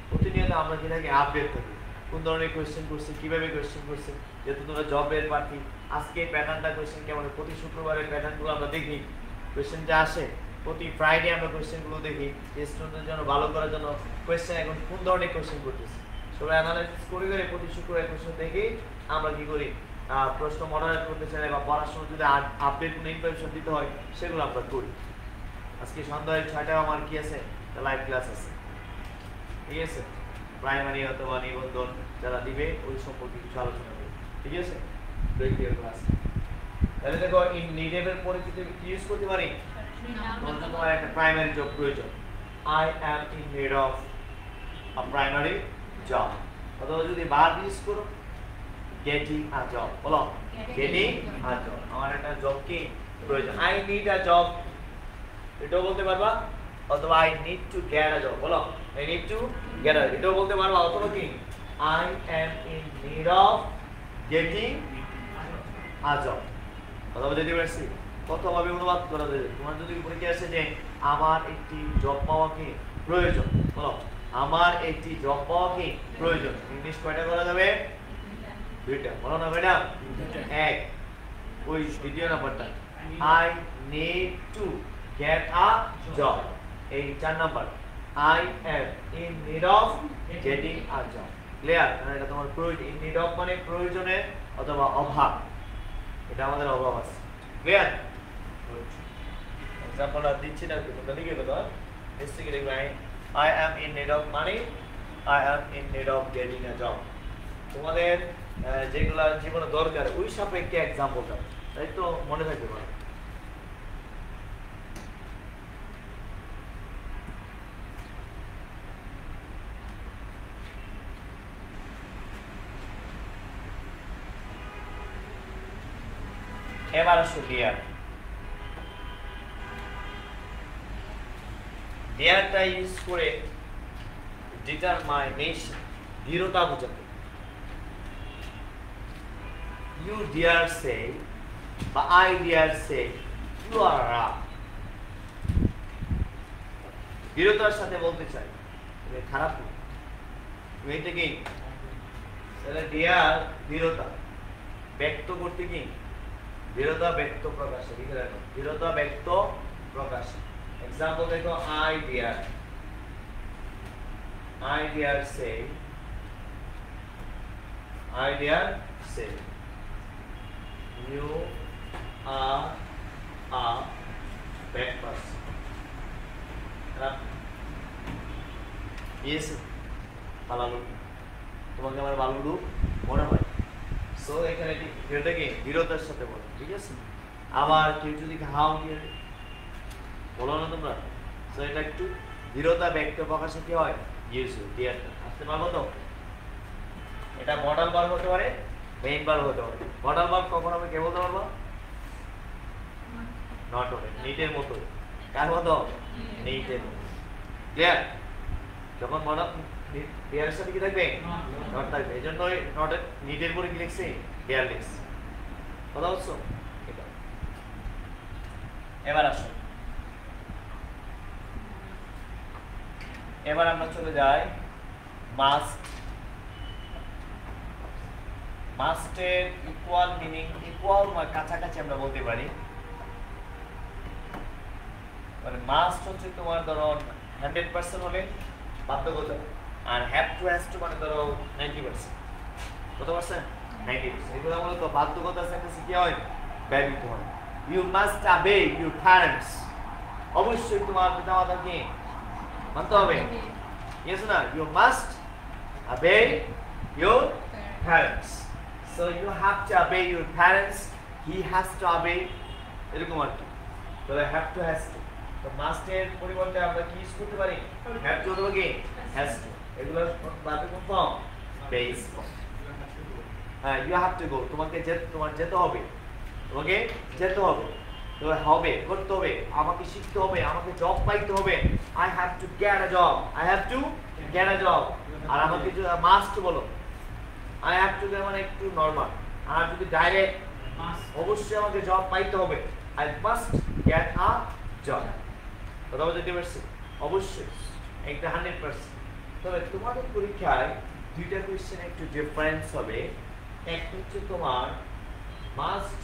প্রতিনিয়ত আমরা কি থাকি, আপডেট থাকি, কোন ধরনের কোয়েশ্চেন করছে, কিভাবে কোয়েশ্চেন করছে। যেহেতু তোমরা জবের প্রার্থী, আজকে প্যাটার্নটা কোয়েশ্চেন কেমন, প্রতি শুক্রবারের প্যাটার্নগুলো আমরা দেখি, কোয়েশ্চেন যা আসে প্রতি ফ্রাইডে আমরা কোয়েশ্চেনগুলো দেখি যে স্টুডেন্টদের জন্য ভালো করার জন্য কোয়েশ্চেন এখন কোন ধরনের কোয়েশ্চেন করতেছে, সবাই অ্যানালাইসিস করে করে প্রতি শুক্রবার কোয়েশ্চেন দেখি আমরা কি করি, প্রশ্ন মডারেট করতে চাই বা পড়ার সময় যদি আপডেট কোনো ইনফরমেশন দিতে হয় সেগুলো আমরা করি। আজকে সন্ধ্যায় 6টায় আমার কি আছে, লাইভ ক্লাস আছে, ঠিক আছে। প্রাইমারি অথবা নিবন্ধন যারা দিবে ওই সম্পর্কে কিছু আলোচনা করবে, ঠিক আছে। ক্লাস তাহলে দেখো ইন নিডেবল পরিস্থিতি কি ইউজ করতে পারি, তোমার একটা প্রাইমারি জব প্রয়োজন, I am in need of a primary job. অথবা যদি ভার্ব ইউজ করো, গেটিং আ জব, বলো গেটিং আ জব, আমার একটা জব কি প্রয়োজন, আই নিড আ জব, এটাও বলতে পারবা। অথবা I need to get a job, বলো I need to get a, এটাও বলতে পারবা। অথবা কি I am in need of getting a job, অথবা যদি বলছি কতভাবে অনুবাদ করা যায়। তোমার যদি পরীক্ষা আসে যে আমার একটি জব পাওয়া কি প্রয়োজন, বলো আমার একটি জব পাওয়া কি প্রয়োজন, ইংলিশ কয়টা করা যাবে, দুইটা, বলো না ম্যাডাম। এক, ওই দ্বিতীয় নাম্বারটা I need to get a job, এই 4 number I am in need of getting a job. Clear? কারণ এটা তোমার প্রয়োজন, ইন নিড অফ মানে প্রয়োজনে অথবা অভাব, এটা আমাদের অভাব আছে। ক্লিয়ার? এক্সাম্পলটা দিচ্ছি না, তোমরা লিখে দেবো, নিশ্চয়ই লিখবে I am in need of money, I am in need of getting a job. তোমাদের যেগুলা জীবনে দরকার ওই সাপেক্ষে এক্সাম্পল দাও, তাই তো মনে থাকবে পারে। এবার আসো ডিয়ার। ডিয়ারটা ইউজ করে ডিটারমাইনেশন, দৃঢ়তা বোঝাতে। ইউ ডিয়ার সে বা I dare say you are rough, দৃঢ়তার সাথে বলতে চাই তুমি খারাপ না, তুমি এটা কি তাহলে ডিয়ার দৃঢ়তা ব্যক্ত করতে কি, দৃঢ়তা ব্যক্ত প্রকাশে, লিখে রাখো দৃঢ়তা ব্যক্ত প্রকাশে। এক্সাম্পল দেখো I dare say, I dare say you are a bad person. Yes, ভালো লোক, তোমাকে আমার ভালো লোক মনে হয়। সো এখানে এটা কি দৃঢ়তার সাথে বলো, ঠিক আছে। আবার কেউ যদি হাউ ডিয়ার বলো না তোমরা, সো এটা একটু দৃঢ়তা ব্যক্ত প্রকাশে কি হয়, ইউজ ডিয়ারটা আসতে পারবো তো। এটা মডাল ভার্ব হতে পারে, মেইন ভার্ব হতে পারে। মডাল ভার্ব কখন আমি কে বলতে পারবো, নট হবে, নিটের মতো। কার মতো, নিটের মতো। ক্লিয়ার? যখন মডাল ডিয়ারের সাথে কি থাকবে, নট থাকবে, এই জন্য নট নিটের পরে কি লিখছি, ডিয়ার লিখছি। কথা বুঝছো? এবার আসো, এবার আমরা চলে যাই মাস্ট। মাস্টের ইকুয়াল মিনিং, ইকুয়াল বা কাছাকাছি আমরা বলতে পারি। মানে মাস্ট হচ্ছে তোমার ধরো 100% হলে বাধ্যকতা, আর হ্যাভ টু হ্যাজ টু মানে ধরো 90%। কত পার্সেন্ট? 90%। এগুলো মূলত বাধ্যকতা সেন্টেন্সে কি হয়, ব্যবহৃত হয়। You must obey your parents, অবশ্যই তোমার পিতামাতাকে মানতে হবে। ইয়েস না, you must obey your parents. So you have to obey your parents. He has to obey. এরকম আর কি। তাহলে have to has to। তো must এর পরিবর্তে আমরা কি ইউজ করতে পারি? have to অথবা কি has to। এগুলো ভার্বের কোন ফর্ম? Base form. হ্যাঁ, you have to go। তোমার যেতে হবে। তোমাকে যেতে হবে। তো হবে, করতে হবে, আমাকে শিখতে হবে, আমাকে জব পাইতে হবে। I have to get a job. I have to get a job। আর আমাকে যদি মাস্ট বলো, I have to মানে একটু নরমাল। আর যদি ডাইরেক্ট অবশ্যই আমাকে জব পাইতে হবে। I must get a job। কথা বুঝতে পারছি? অবশ্যই একটা 100%। তবে তোমাদের পরীক্ষায় দুইটা কোশ্চেন একটু ডিফারেন্স হবে। একটা হচ্ছে তোমার মাস্ট,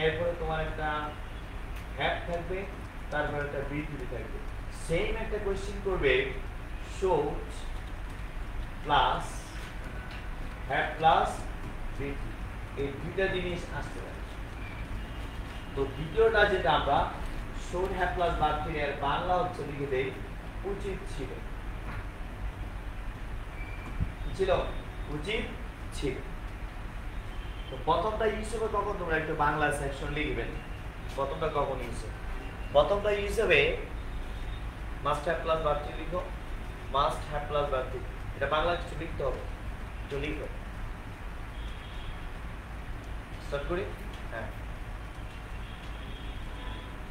এরপরে তোমার একটা হ্যাভ থাকবে, তারপর একটা বিধি থাকবে। সেম একটা কোশ্চেন করবে শুড প্লাস হ্যাভ প্লাস বিধি, এই দুইটা জিনিস আসতে পারে। তো দ্বিতীয়টা যেটা আমরা should have plus verb three এর বাংলা হচ্ছে লিখে দেই উচিত ছিল। কি ছিল? উচিত ছিল। তো প্রথমটা ইউজ হবে কখন? তোমরা একটু বাংলা সেকশন লিখবেন। প্রথমটা কখন ইউজ হবে? প্রথমটা ইউজ হবে must have plus verb three লিখো, must have plus verb three. এটা বাংলা কিছু লিখতে হবে, একটু লিখো। স্টার্ট করি। হ্যাঁ,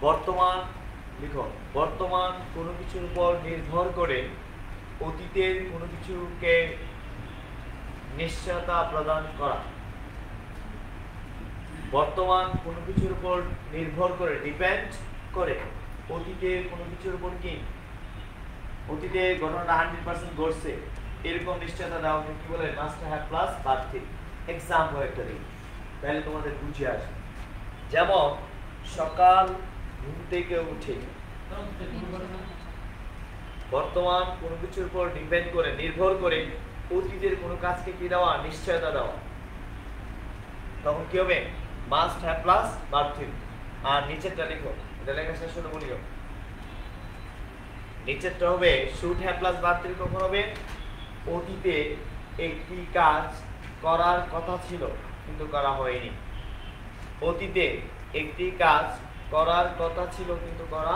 বর্তমান লিখো। বর্তমান কোনো কিছুর উপর নির্ভর করে অতীতের কোনো কিছুকে নিশ্চয়তা প্রদান করা। বর্তমান কোনো কিছুর উপর নির্ভর করে, ডিপেন্ড করে অতীতের কোনো কিছুর উপর কি, অতীতে ঘটনাটা 100% ঘটছে এরকম নিশ্চয়তা দেওয়া কি বলে? Must have plus verb three. Example একটা দিই, তাহলে তোমাদের বুঝে আসবে। যেমন সকাল ঘুম থেকে উঠে, বর্তমান কোনো কিছুর উপর ডিপেন্ড করে, নির্ভর করে অতীতের কোনো কাজকে কি দেওয়া? নিশ্চয়তা দেওয়া। তখন কি হবে? Must have plus verb three. আর নিচেরটা লিখো, এটা লেখা শেষ হলে বলিও। নিচেরটা হবে should have plus verb three কখন হবে? অতীতে একটি কাজ করার কথা ছিল কিন্তু করা হয়নি। অতীতে একটি কাজ করার কথা ছিল কিন্তু করা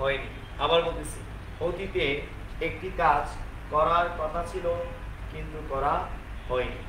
হয়নি। আবার বলতেছি, অতীতে একটি কাজ করার কথা ছিল কিন্তু করা হয়নি।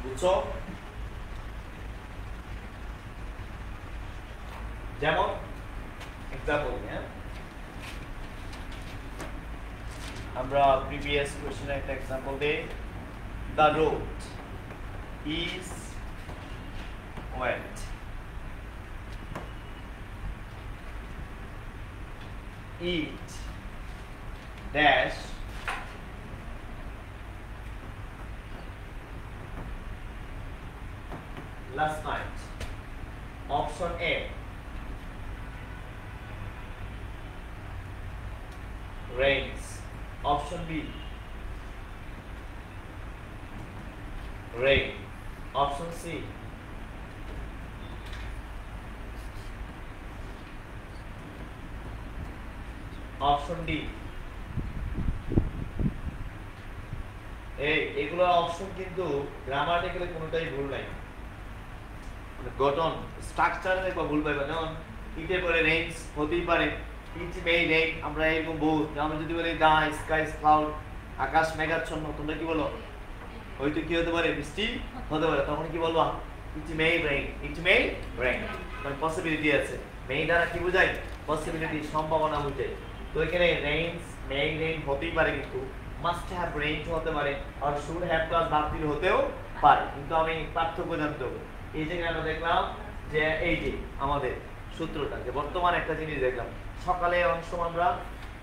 বুঝছো? যেমন এক্সাম্পল, হ্যাঁ, আমরা প্রিভিয়াস কোশ্চেনের একটা এক্সাম্পল দেই। The road is wet. It dash last night. Option A. Rains. Option B. Rain. Option C. Option D. এগুলো অপশন কিন্তু গ্রামাটিক্যালি কোনোটাই ভুল নাই। গঠন স্ট্রাকচারে দেখো ভুল পাইবা। যেমন ইটে পরে রেইনস হতেই পারে, ইট মে রেইন, আমরা এরকম বহুত। আমরা যদি বলি দা স্কাই ইজ ক্লাউড, আকাশ মেঘাচ্ছন্ন, তোমরা কি বলো? হয়তো কি হতে পারে? বৃষ্টি হতে পারে। তখন কি বলবা? ইট মে রেইন, ইট মে রেইন, মানে পসিবিলিটি আছে। মে দ্বারা কি বোঝায়? পসিবিলিটি, সম্ভাবনা বোঝায়। তো এখানে রেইনস মে রেইন হতেই পারে, কিন্তু মাস্ট হ্যাভ রেইন হতে পারে, আর should have plus verb three হতেও পারে। কিন্তু আমি পার্থক্য জানতে হবে। এই যে আমরা দেখলাম যে এই যে আমাদের সূত্রটা, যে বর্তমান একটা জিনিস দেখলাম, সকালে অনেক সময় আমরা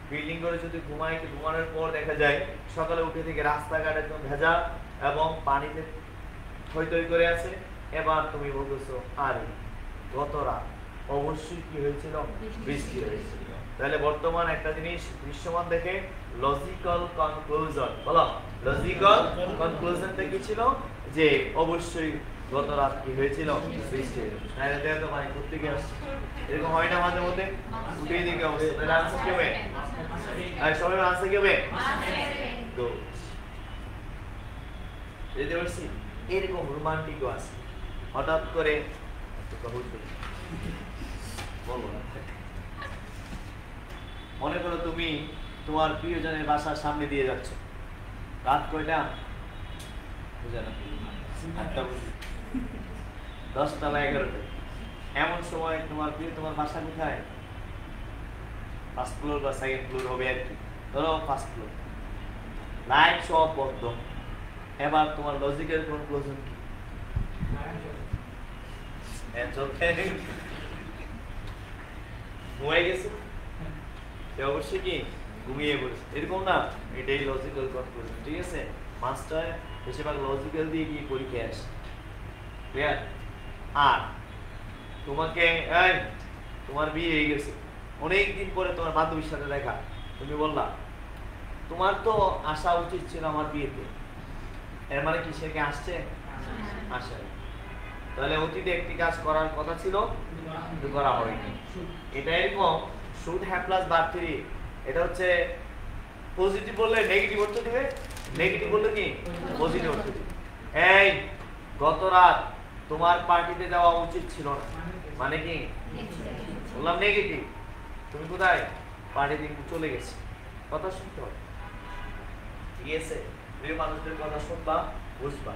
বিল্ডিং করে যদি ঘুমানোর পর দেখা যায় সকালে উঠে থেকে রাস্তাঘাট একদম ভেজা এবং পানিতে থই থই করে আছে, এবার তুমি বলতেছো আরে গত রাত অবশ্যই কি হয়েছিল, বৃষ্টি হয়েছিল। তাহলে বর্তমান একটা জিনিস দৃশ্যমান দেখে লজিক্যাল কনক্লুশন বলো, লজিক্যাল কনক্লুশনটা কি ছিল যে অবশ্যই গত রাত কি হয়েছিল, বৃষ্টি হয়েছিল। তাহলে দেখো তো মানে করতে গিয়ে আসছে এরকম হয় না মাঝে মধ্যে, উঠে দিকে অবস্থা। তাহলে আনসার কি হবে, আর সবাই আনসার কি হবে, গুড। বুঝতে পারছি? এরকম রোমান্টিকও আছে, হঠাৎ করে বলবো না, মনে করো তুমি তোমার প্রিয়জনের বাসার সামনে দিয়ে যাচ্ছ, রাত কয়টা বুঝে না, 10টা বা 11টা, এমন সময় তোমার বাসা কোথায়, ফার্স্ট ফ্লোর বা সেকেন্ড ফ্লোর হবে আর কি, ধরো ফার্স্ট ফ্লোর, লাইট সব বন্ধ। এবার তোমার লজিক্যাল কনক্লুশন কি, ঘুমিয়ে গেছে, অবশ্যই কি ঘুমিয়ে পড়েছে, এরকম না, এটাই লজিক্যাল কনক্লুশন। ঠিক আছে, মাস্টার বেশিরভাগ লজিক্যাল দিয়ে গিয়ে পরীক্ষায় আসে, ক্লিয়ার? আর তোমাকে তোমার বিয়ে হয়ে গেছে, অনেকদিন পরে তোমার বান্ধবীর সাথে দেখা, তুমি বললা তোমার তো আসা উচিত ছিল আমার বিয়েতে, এর মানে কি সে কি আসছে, আসে। তাহলে অতীতে একটি কাজ করার কথা ছিল কিন্তু করা হয়নি। এটা এরকম শুড হ্যাভ প্লাস ভার্ব 3, এটা হচ্ছে পজিটিভ বললে নেগেটিভ অর্থ দিবে, নেগেটিভ বললে কি পজিটিভ অর্থ দিবে। এই গত রাত তোমার পার্টিতে যাওয়া উচিত ছিল না, মানে কি বললাম নেগেটিভ, তুমি কোথায় পার্টিতে চলে গেছে, কথা শুনতে হবে। ঠিক আছে, প্রিয় মানুষদের কথা শুনবা, বুঝবা,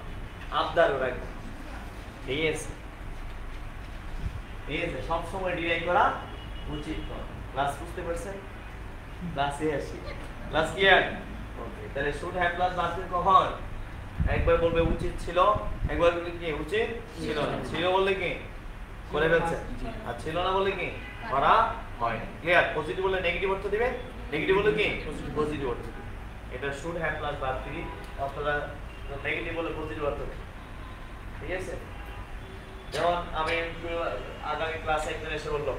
আবদারও রাখবা। ঠিক আছে, ঠিক আছে, সবসময় ডিলাই করা উচিত নয়। ক্লাস বুঝতে পারছেন? ক্লাসে আসি, ক্লাস ক্লিয়ার? ওকে, তাহলে শুড হ্যাভ প্লাস ভার্ব কখন, একবার বলবে উচিত ছিল, একবার বলবে কি উচিত ছিল না, ছিল বললে কি করে ফেলছে, আর ছিল না বললে কি করা হয় না। ক্লিয়ার? পজিটিভ বললে নেগেটিভ অর্থ দিবে, নেগেটিভ বললে কি পজিটিভ অর্থ দিবে। এটা শুড হ্যাভ প্লাস ভার্ব 3, অথবা নেগেটিভ বললে পজিটিভ অর্থ দিবে। ঠিক আছে, যেমন আমি আগামী ক্লাসে একজন এসে বললো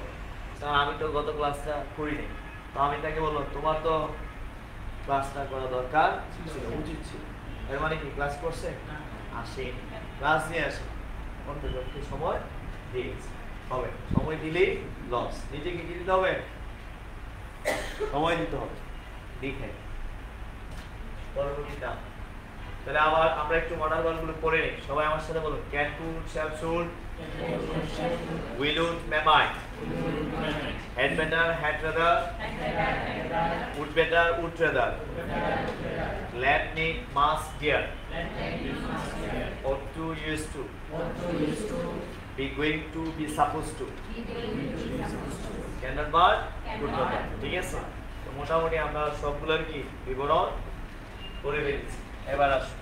আমি তো গত ক্লাসটা করিনি, তো আমি তাকে বললাম তোমার তো ক্লাসটা করা দরকার ছিল, উচিত ছিল, এর মানে কি ক্লাস করছে, আসে ক্লাস নিয়ে আসে, অন্তত সময় দিয়েছে, হবে সময় দিলেই লস, নিজেকে কি দিতে হবে, সময় দিতে হবে, লিখে পরবর্তীটা। তাহলে আবার আমরা একটু মডাল ভার্বগুলো পড়ে নিই, সবাই আমার সাথে বলুন, can, could, shall, should, will, would, may, might, had better, had rather, would better, would rather, let, need, must, dare, ought to, used to, be going to, be supposed to, cannot but, could not but। ঠিক আছে, তো মোটামুটি আমরা সবগুলোর কি বিবরণ করে ফেলেছি। এবার আসুন,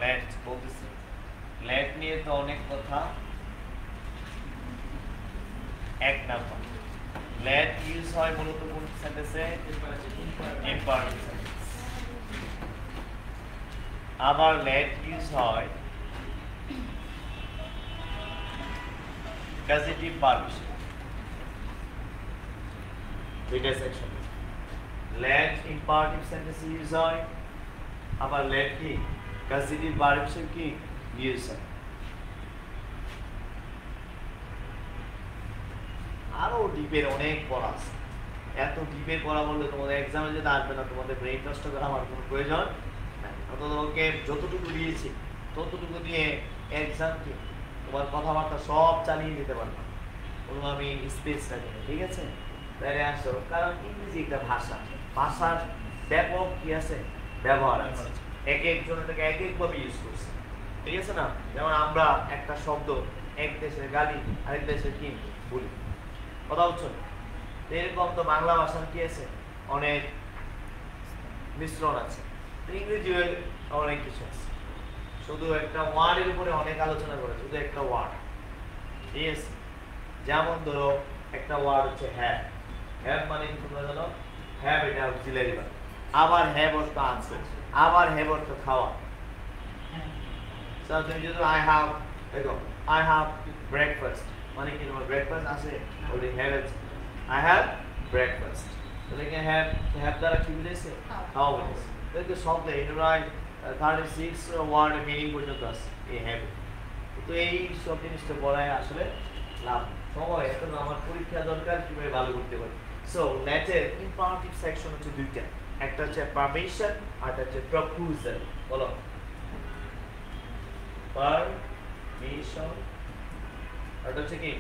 লেট বলতেছি, লেট নিয়ে তো অনেক কথা। এক নাম্বার, লেট ইউজ হয় মূলত কোন সেন্টেন্সে, ইম্পারেটিভ সেন্টেন্স। আবার লেট ইউজ হয় পজিটিভ ভার্ব হিসেবে, দুইটা section. Let imperative sentence use হয়, আবার লেট কি পজিটিভ ভার্ব হিসেবে কি ইউজ হয়। আরো ডিপের অনেক পড়া আছে, এত ডিপের পড়া বললে তোমাদের এক্সামে যেটা আসবে না, তোমাদের ব্রেন নষ্ট করা আমার কোনো প্রয়োজন নাই। তোমাকে যতটুকু দিয়েছি ততটুকু দিয়ে এক্সাম কি তোমার কথাবার্তা সব চালিয়ে দিতে পারবে, কোনো আমি স্পেস রাখি না। ঠিক আছে, তাহলে আসো, কারণ ইংরেজি একটা ভাষা, ভাষার ব্যাপক কি আছে, ব্যবহার আছে, এক একজন এটাকে এক একভাবে ইউজ করছে। ঠিক আছে না, যেমন আমরা একটা শব্দ এক দেশের গালি আরেক দেশের কি বলি, কথা হচ্ছে এরকম। তো বাংলা ভাষার কি আছে, অনেক মিশ্রণ আছে, ইংরেজি অনেক কিছু আছে। শুধু একটা ওয়ার্ডের উপরে অনেক আলোচনা করে, শুধু একটা ওয়ার্ড। ঠিক আছে, যেমন ধরো একটা ওয়ার্ড হচ্ছে হ্যাভ। হ্যাভ মানে কি তোমরা জানো? হ্যাভ এটা অক্সিলারি ভার্ব। আবার হ্যাভ অর্থ আছে, আবার হ্যাভ অর্থ খাওয়া। So তুমি যদি I have, দেখো I have breakfast মানে কি তোমার ব্রেকফাস্ট আছে, ওই হ্যাভ আছে। I have breakfast, তাহলে কি হ্যাভ দ্বারা কি বুঝাইছে? খাওয়া বুঝাইছে। দেখো শব্দে প্রায় 36 ওয়ার্ড মিনিং পর্যন্ত আছে এই হ্যাভ। তো এই সব জিনিসটা বলায় আসলে লাভ সময় এখন আমার পরীক্ষা দরকার কিভাবে ভালো করতে পারি। সো লেটের ইম্পারেটিভ সেকশন হচ্ছে দুইটা, একটা হচ্ছে পারমিশন আর একটা হচ্ছে প্রপোজাল। বলো পারমিশন আর এটা হচ্ছে কি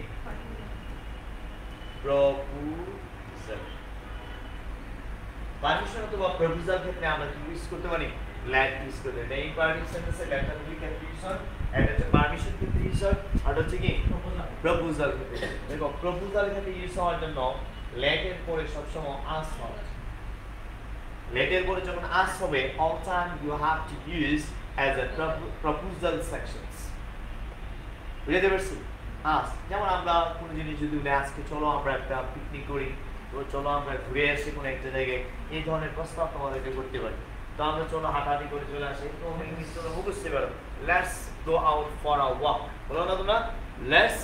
প্রপোজাল। পারমিশন অথবা প্রপোজাল ক্ষেত্রে আমরা কি ইউজ করতে পারি? লেট ইউজ করতে পারি। এই পারমিশন সেন্টেন্সে লেট আর উইল ক্যান বি ইউজড, এটা হচ্ছে পারমিশন ক্ষেত্রে ইউজ হয় আর এটা হচ্ছে কি প্রপোজাল ক্ষেত্রে। দেখো প্রপোজাল ক্ষেত্রে ইউজ হওয়ার জন্য লেট এর পরে সবসময় আস হবে। লেট এর পরে যখন আস হবে all time you have to use as a proposal sections। বুঝতে পারছি? আস যেমন আমরা কোনো জিনিস যদি বলি আজকে চলো আমরা একটা পিকনিক করি, তো চলো আমরা ঘুরে আসি কোনো একটা জায়গায়, এই ধরনের প্রস্তাব তোমাদেরকে করতে পারি। তো আমরা চলো হাঁটাহাঁটি করে চলে আসি, তো ইংলিশ তোমরা বুঝতে পারো let's go out for a walk. বলো না তোমরা let's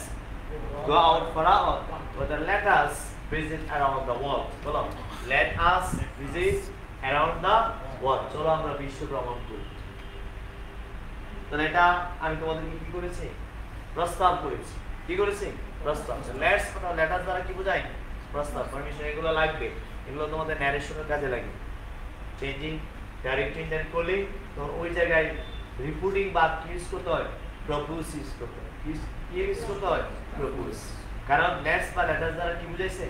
go out for a walk, অর্থাৎ let us visit around the world. বলো let us visit around the world, চলো আমরা বিশ্ব ভ্রমণ করি। তাহলে এটা আমি তোমাদেরকে কি করেছি? প্রস্তাব করেছি। কি করেছি? প্রস্তাব। লেটস মানে লেটার দ্বারা কি বোঝায়? প্রস্তাব। পারমিশন এগুলো লাগবে, এগুলো তোমাদের ন্যারেশনের কাজে লাগে। চেঞ্জিং ডাইরেক্ট ইন্টারেক্ট করলে তখন ওই জায়গায় রিপোর্টিং বা কি ইউজ করতে হয়? প্রপোজ ইউজ করতে হয়। কি ইউজ করতে হয়? প্রপোজ। কারণ লেটস বা লেটার দ্বারা কি বুঝাইছে?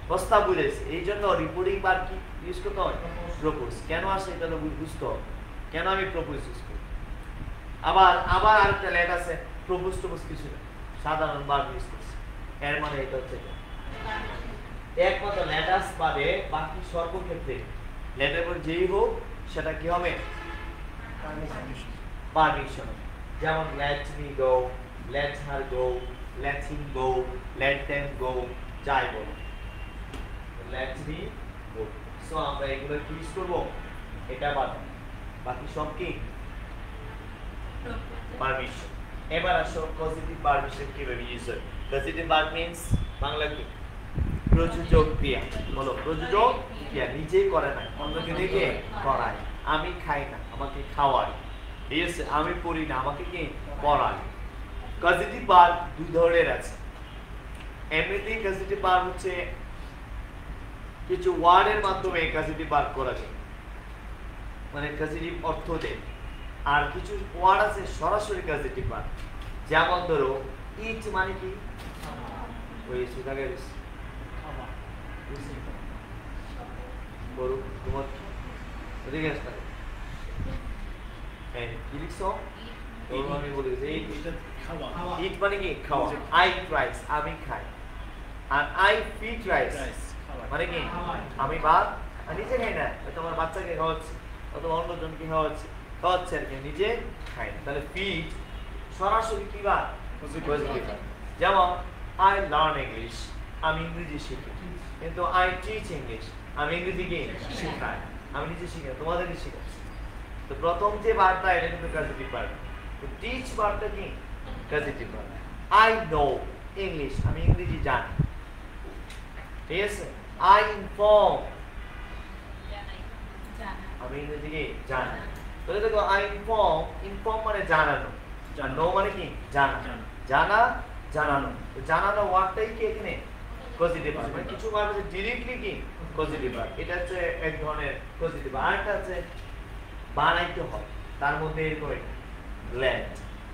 প্রস্তাব বুঝাইছে। এই জন্য রিপোর্টিং বা কি ইউজ করতে হয়? প্রপোজ। কেন আসে এটা তো বুঝতে হবে, কেন আমি প্রপোজ ইউজ করি। আবার আরেকটা লেট আছে প্রপোজ টপোজ কিছু না, সাধারণ ভার্ব ইউজ করছে। এর মানে এটা হচ্ছে একমাত্র লেটাস বাদে বাকি সর্বক্ষেত্রে লেটার পর যেই হোক সেটা কি হবে? পারমিশন। যেমন let me go, let her go, let him go, let them go, যাই বলো লেট মি গো। সো আমরা এগুলো কি ইউজ করব? এটা বাদ, বাকি সব কি পারমিশন। এবার আসো পজিটিভ পারমিশন কিভাবে ইউজ হয়। পজিটিভ ভার্ব মিন্স বাংলা কি? প্রযোজক ক্রিয়া। বলো প্রযোজক ক্রিয়া, নিজেই করে না অন্যকে দেখে করায়। আমি খাই না আমাকে খাওয়ায়, ঠিক আছে? আমি পড়ি না আমাকে কি পড়ায়। পজিটিভ ভার্ব দুই ধরনের আছে। এমনিতেই পজিটিভ ভার্ব হচ্ছে কিছু ওয়ার্ডের মাধ্যমে পজিটিভ ভার্ব করা যায়, মানে পজিটিভ অর্থ দেয়। আর কিছু ওয়ার্ড আছে সরাসরি পজিটিভ ভার্ব। যেমন ধরো ইট মানে কি? ওই সুদাগে বড় তোমার এদিকে আসতে হ্যাঁ কি লিখছো? আমি বলি যে ইট মানে কি? খাওয়া। আই ইট রাইস আমি খাই। আর আই ফিড রাইস মানে কি? আমি ভাত নিজে খাই না, তোমার বাচ্চাকে খাওয়াচ্ছি অথবা অন্যজনকে খাওয়াচ্ছি আর কি, নিজে খাই না। তাহলে ফিড সরাসরি কি ভাত? যেমন আই লার্ন ইংলিশ আমি ইংরেজি শিখি, কিন্তু আই টিচ ইংলিশ আমি ইংরেজি কি শেখাই, আমি নিজে শিখি তোমাদেরকে শেখাচ্ছি। তো প্রথম যে ভার্বটা এটা কিন্তু পজিটিভ ভার্ব। তো টিচ ভার্বটা কি? Positive verb. I know English আমি ইংরেজি জানি, ঠিক আছে? আই ইনফর্ম আমি ইংরেজি কি জানি। তাহলে দেখো আই ইনফর্ম মানে জানানো, আর নো মানে কি? জানা। জানানো। তো জানানো ওয়ার্ডটাই কি এখানে পজিটিভ ভার্ব। মানে কিছু ভার্ব আছে ডাইরেক্টলি কি পজিটিভ ভার্ব, এটা হচ্ছে এক ধরনের পজিটিভ। আরেকটা আছে বানাইতে হয়, তার মধ্যে এরকম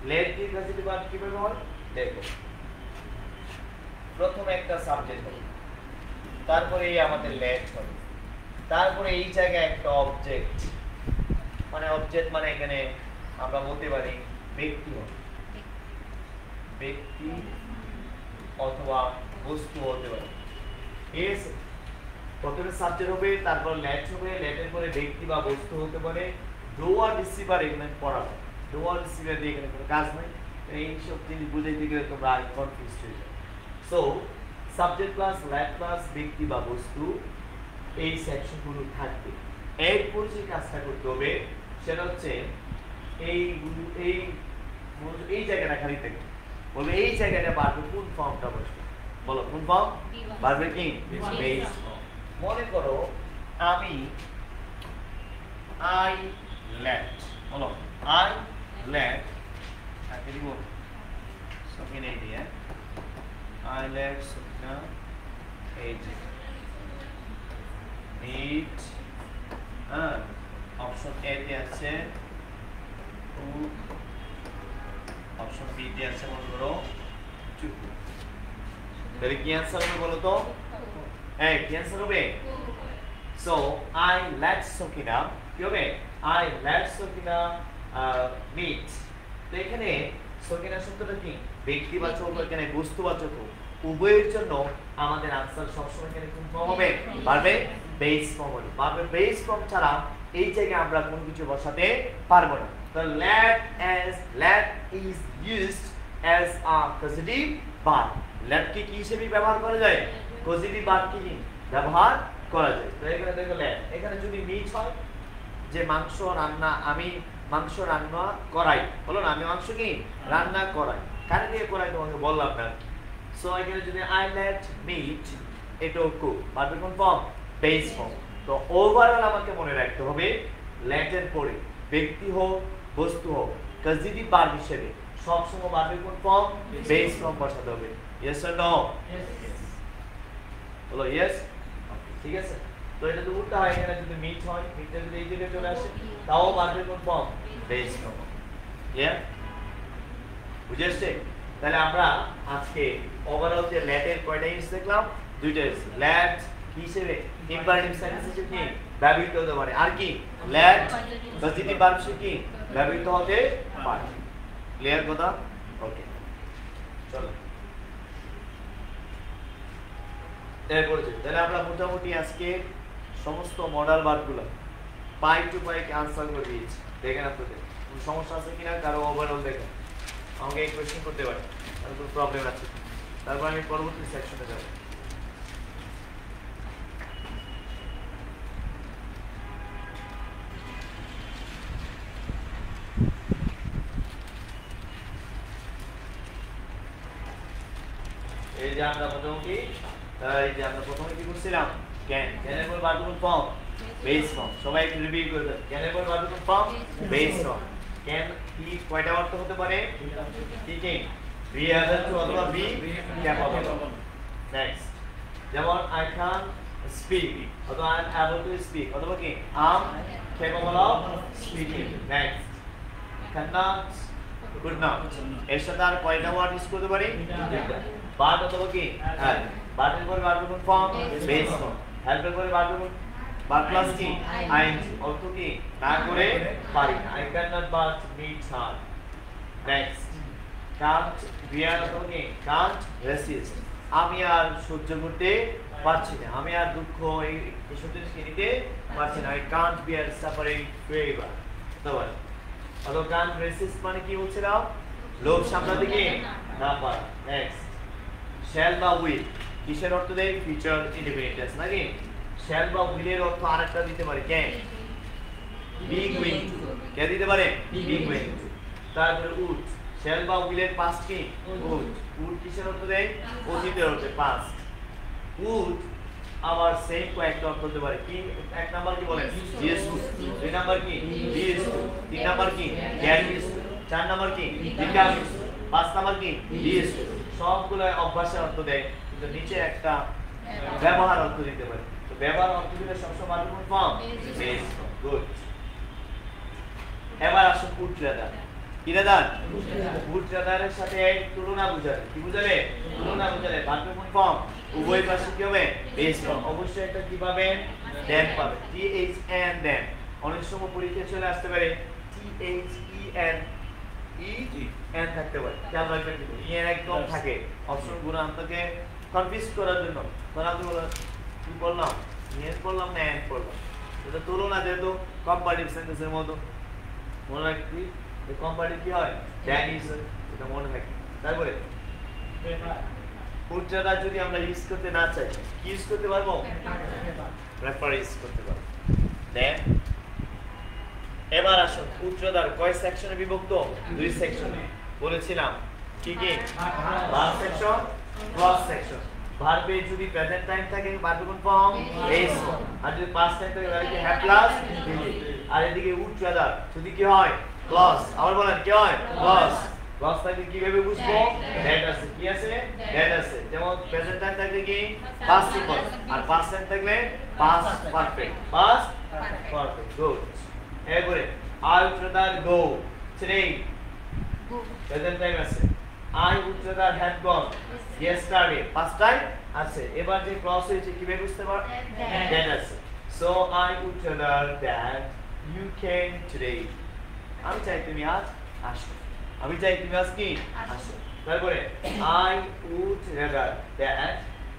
লেট কি পজিটিভ ভার্ব কিভাবে হয় দেখো। প্রথমে একটা সাবজেক্ট হবে, তারপরে আমাদের লেট হবে, তারপরে এই জায়গায় একটা অবজেক্ট, মানে অবজেক্ট মানে এখানে আমরা বলতে পারি ব্যক্তি হবে, ব্যক্তি অথবা বস্তু হতে পারে, ঠিক আছে? প্রথমে সাবজেক্ট হবে, তারপর লেট হবে, লেটের পরে ব্যক্তি বা বস্তু হতে পারে। ডু আর রিসিভার এখানে পড়াবো, ডুয়াল সিঙ্গুলার দিয়ে এখানে কোনো কাজ নাই, এই সব জিনিস বুঝাইতে গেলে তোমরা কনফিউজ হয়ে যাবে। So subject plus lad plus ব্যক্তি বা বস্তু এই সেকশনগুলো থাকবে। এরপর যে কাজটা করতে হবে সেটা হচ্ছে এই জায়গাটা খালি থেকে বলবে এই জায়গাটা বারবে কোন ফর্মটা বসবে, বলো কোন ফর্ম বারবে কি বেস ফর্ম। মনে করো আমি আই লেফট, বলো আই লেফট তাকে দিব সকিন এই দিয়ে আই লেফট সকিনা এই যে মিট অপশন এ তে আছে অপশন বি তে আছে মনে করো 2। তাহলে কি आंसर হবে বলো তো? এই কি आंसर হবে? সো আই লেট সকিনা কি হবে? I let Sakina meet. তো এখানে সকিনা শব্দটা কি ব্যক্তিবাচক এখানে বস্তুবাচক উভয়ের জন্য আমাদের आंसर সবসময় এখানে কোন ফর্ম হবে? পারবে বেস ফর্ম হবে। পারবে বেস ফর্ম ছাড়া এই জায়গায় আমরা কোনো কিছু বসাতে পারবো না। তো let is used as a causative verb। let কে কি হিসেবে ব্যবহার করা যায়? causative verb কি ব্যবহার করা যায়। তো এখানে দেখো let, এখানে যদি মিট হয় যে মাংস রান্না, আমি মাংস রান্না করাই, বলো না আমি মাংস কি রান্না করাই, কারে দিয়ে করাই তোমাকে বললাম না। সো এখানে যদি I let meat এটাও cook, ভার্বের কোন ফর্ম? Base form. তো ওভারঅল আমাকে মনে রাখতে হবে let এর পরে ব্যক্তি হোক বস্তু হোক পজিটিভ ভার্ব হিসেবে সব সময় ভার্বের কোন ফর্ম? বেস ফর্ম বসাতে হবে। Yes or no? বলো ইয়েস। ঠিক আছে। তো এটা তো উল্টা হয়, এখানে যদি মিট হয়, মিটটা যদি এই দিকে চলে আসে তাও ভার্বের কোন ফর্ম? Base form. ক্লিয়ার? বুঝেছে? তাহলে আমরা আজকে ওভারঅল যে ল্যাটের কয়টা ইউজ দেখলাম? দুইটা ইউজ। ল্যাট কি হিসেবে ইম্পারেটিভ সেন্টেন্স হিসেবে কি ব্যবহৃত হতে পারে, আর কি ল্যাট পজিটিভ ভার্ব হিসেবে কি ব্যবহৃত হতে পারে। ক্লিয়ার কথা? ওকে চলো এরপর তাহলে আমরা মোটামুটি আজকে সমস্ত মডাল ভার্বগুলো পাই টু পাই আনসার করে দিয়েছি। দেখেন আপনাদের কোনো সমস্যা আছে কিনা, কারো ওভারঅল দেখেন আমাকে এই কোয়েশ্চেন করতে পারে, আর কোনো প্রবলেম আছে। তারপর আমি পরবর্তী সেকশনে যাব। এই যে আমরা প্রথমে কি করছিলাম? ক্যান, ক্যানের পর ভার্ব কোন ফর্ম? Base form. সবাই একটু রিভিউ করে দেন। ক্যানের পর ভার্ব কোন ফর্ম? Base form. ক্যান কি কয়টা অর্থ হতে পারে? কি কি? বি আদার টু অথবা বি ক্যাপাবল। নেক্সট যেমন আই ক্যান স্পিক অথবা I am able to speak অথবা কি I am capable of speaking. Next can not, could not. এর সাথে আর কয়টা ওয়ার্ড ইউজ করতে পারি? বাট অথবা কি হ্যাঁ, বাটের পরে ভার্ব কোন ফর্ম? Base form. হেল্পের পরে ভার্ব কোন ভার্ব প্লাস কি আইএনজি, অর্থ কি না করে পারি। I can not but meet her. Next can't bear অথবা কি কান্ট রেসিস্ট, আমি আর সহ্য করতে পারছি না, আমি আর দুঃখ এই সহ্য নিতে পারছি না। I can't bear suffering favour অথবা কান্ট রেসিস্ট মানে কি বলছিলাম? লোভ সামলাতে কি না পারা। নেক্সট শ্যাল বা উইল কিসের অর্থ দেয়? ফিউচার ইন্ডিপেন্ডেন্স নাকি? শ্যাল বা উইলের অর্থ আরেকটা দিতে পারে কে? Being will to. কে দিতে পারে? Being will to. তারপরে উড, শ্যাল বা উইলের পাস্ট কি উড। উড কিসের অর্থ দেয়? অতীতের অর্থে পাস্ট। উড আবার সেম কয়েকটা অর্থ হতে পারে কি? এক নাম্বার কি বলেন? Use to. দুই নাম্বার কি? Use to. তিন নাম্বার কি? Can use to. চার নাম্বার কি? Become use to. পাঁচ নাম্বার কি? Use to. সবগুলো অভ্যাসের অর্থ দেয়, কিন্তু নিচে একটা ব্যবহার অর্থ দিতে পারে। তো ব্যবহার অর্থ দিলে সবসময় কোন ফর্ম? Base form. গুড। এবার আসুন উট্রাদার। কি দাদা? উট্রাদারের সাথে তুলনা বুঝাবে। কি বুঝাবে? তুলনা বুঝাবে। ভার্বের কোন ফর্ম? উভয় পাশে কি হবে? Base form. অবশ্যই একটা কি পাবে? দেন পাবে। টি এইচ এন দেন। অনেক সময় পরীক্ষায় চলে আসতে পারে T H E N N থাকতে পারে, খেয়াল রাখবেন কিন্তু এন একদম থাকে অপশন গুলো আপনাকে কনফিউজ করার জন্য। ধরা হলো কি বললাম? এন বললাম না এন বললাম, এটা তুলনা যেহেতু কম্পারেটিভ সেন্টেন্সের মতো মনে রাখবি কম বাড়লে কি হয় দ্যাট ইজ, এটা মনে থাকে। তারপরে উচ্চারণ যদি আমরা ইউজ করতে না চাই কি ইউজ করতে পারবো, প্রেফার ইউজ করতে পারবো। দেন এবার আসুন উচ্চারণ কয় সেকশনে বিভক্ত, দুই সেকশনে বলেছিলাম। কি কি, ভার্ব সেকশন, ক্লজ সেকশন। ভার্বে যদি প্রেজেন্ট টাইম থাকে ভার্ব কোন ফর্ম এস, আর যদি পাস্ট টাইম থাকে তাহলে কি হ্যাভ প্লাস বিডি। আর এদিকে উচ্চারণ যদি কি হয় ক্লজ, আবার বলেন কি হয় ক্লজ। ক্লজ থাকলে কিভাবে বুঝবো, দ্যাট আছে, কি আছে দ্যাট আছে। যেমন প্রেজেন্ট টাইম থাকলে কি পাস্ট সিম্পল, আর পাস্ট টাইম থাকলে past perfect, past perfect. Good. এরপরে আই উচ্চারণ গো, টুডে প্রেজেন্ট টাইম আছে। I উচ্চারণ had gone yesterday past time আছে। এবার যে ক্লজ হয়েছে কিভাবে বুঝতে পার, that আছে। So I উচ্চারণ that you came today, আমি চাই তুমি আজ আসো, আমি চাই তুমি আজ কি আসো। তারপরে I উচ্চারণ that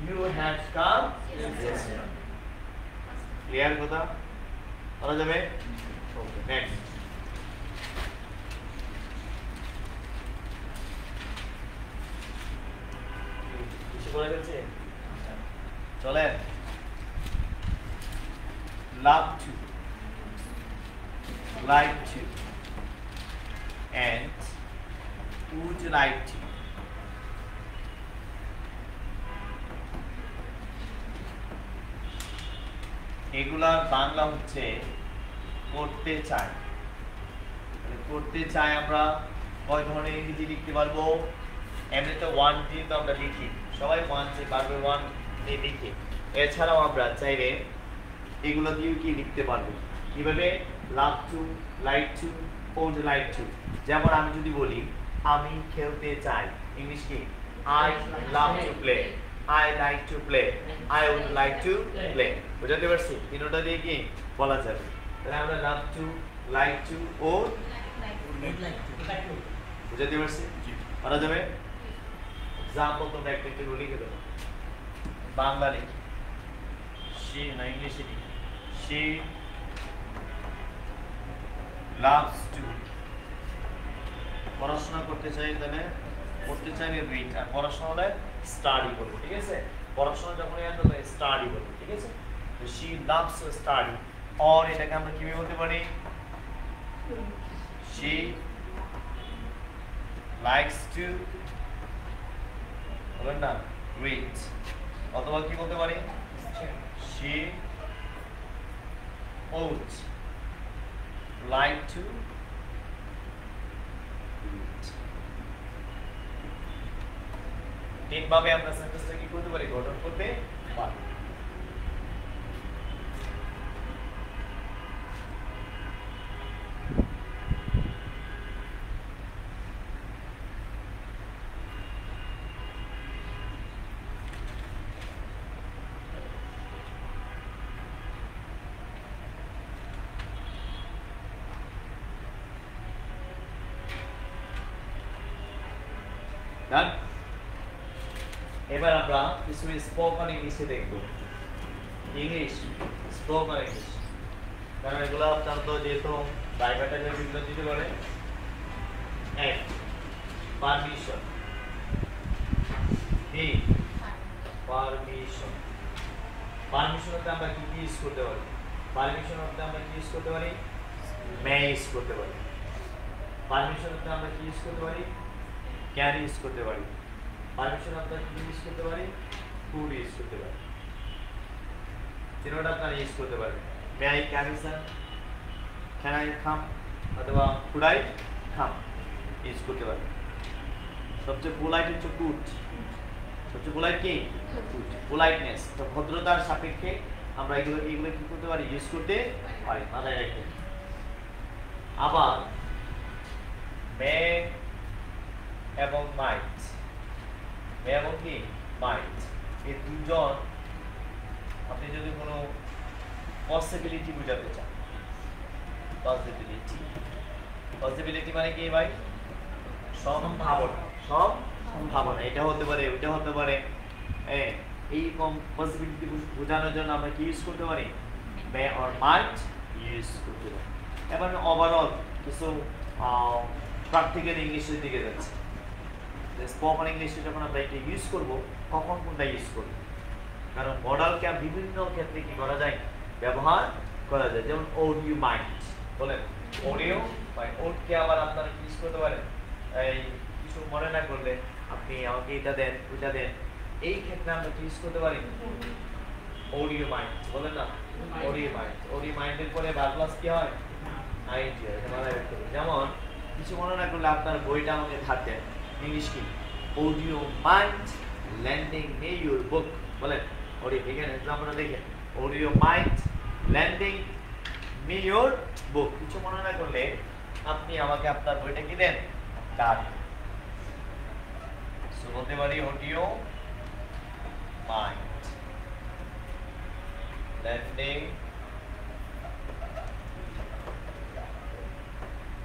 you had come yesterday। Clear কথা বলা যাবে? ওকে, নেক্সট। বলে ফেলছে, চলেন। love to, like to, and would like to। এগুলার বাংলা হচ্ছে করতে চাই। করতে চাই আমরা কয় ধরনের ইংরেজি লিখতে পারবো, এমনিতে ওয়ান দিয়ে তো আমরা লিখি, সবাই ওয়ান দিয়ে ভার্বের ওয়ান দিয়ে লিখি। এছাড়াও আমরা চাইলে এগুলো দিয়ে কি লিখতে পারবো, কিভাবে, love to, like to, would like to. যেমন আমি যদি বলি আমি খেলতে চাই, ইংলিশ কি I love to play, I like to play, I would like to play. বুঝতে পারছি, তিনটা দিয়ে কি বলা যাবে। তাহলে আমরা love to, like to, would বুঝতে পারছি, বলা যাবে। এক্সাম্পল তোমরা একটা একটু লিখে দেবো, বাংলা লিখি, she না ইংলিশে লিখি, she loves to, পড়াশোনা করতে চাই, তাহলে করতে চাইলে রিড, আর পড়াশোনা হলে স্টাডি করবো, ঠিক আছে। পড়াশোনা যখন আসবে স্টাডি করবো, ঠিক আছে। তো she loves to study, or এটাকে আমরা কিভাবে বলতে পারি, she likes to, বলেন না read, অথবা কি বলতে পারি, she would like to read। তিনভাবে আমরা সেন্টেন্সটা কি করতে পারি, গঠন করতে পারি। ডান। এবার আমরা কিছু স্পোকেন ইংলিশে দেখব, ইংলিশ স্পোকেন ইংলিশ, কারণ এগুলো অত্যন্ত যেহেতু প্রাইভেটের বিভিন্ন দিতে পারে। এক, পারমিশন, বি পারমিশন। পারমিশন হতে আমরা কি ইউজ করতে পারি, পারমিশন হতে আমরা কি ইউজ করতে পারি, মে ইউজ করতে পারি। পারমিশন হতে আমরা কি ইউজ করতে পারি, ক্যান ইউজ করতে পারি। পারমিশন আপনারা কি ইউজ করতে পারি, কুড ইউজ করতে পারি। তিনটা আপনারা ইউজ করতে পারেন। May I can sir, can I come, অথবা কুড আই কাম ইউজ করতে পারেন। সবচেয়ে পোলাইট হচ্ছে কুড, সবচেয়ে পোলাইট কি কুড, পোলাইটনেস। তো ভদ্রতার সাপেক্ষে আমরা এগুলো কি করতে পারি, ইউজ করতে পারি, মাথায় রাখবেন। আবার মে এবং মাইট, মে এবং কি মাইট, এই দুজন আপনি যদি কোনো পসিবিলিটি বোঝাতে চান, পসিবিলিটি, পসিবিলিটি মানে কি ভাই, সম্ভাবনা, সম্ভাবনা, এটা হতে পারে ওইটা হতে পারে। এই কম পসিবিলিটি বোঝানোর জন্য আমরা কি ইউজ করতে পারি, মে অর মাইট ইউজ করতে পারি। এবার ওভারঅল কিছু প্র্যাকটিক্যাল ইংলিশের দিকে যাচ্ছে। স্পোকেন ইংলিশে যখন আমরা এটা ইউজ করব, কখন কোনটা ইউজ করব, কারণ মডেলকে বিভিন্ন ক্ষেত্রে কি করা যায়, ব্যবহার করা যায়। যেমন অডিও মাইন্ড বলেন, অডিও মাইন্ড, ওটকে আবার আপনারা ইউজ করতে পারেন এই কিছু মনে না করলে আপনি আমাকে এটা দেন ওইটা দেন, এই ক্ষেত্রে আমরা কি ইউজ করতে পারি, অডিও মাইন্ড বলেন না, অডিও মাইন্ড। অডিও মাইন্ডের পরে ভার্ব প্লাস কি হয়, আইএনজি হয়। এটা মনে রাখতে হবে। যেমন কিছু মনে না করলে আপনার বইটা আমাকে ধার দেন, ইংলিশ কি, অডিও মাইন্ড ল্যান্ডিং নে ইউর বুক বলেন। অডিও এখানে আমরা দেখেন, audio mind landing me your book. কিছু মনে না করলে আপনি আমাকে আপনার বইটা কি দেন, ধার। সো বলতে পারি audio mind lending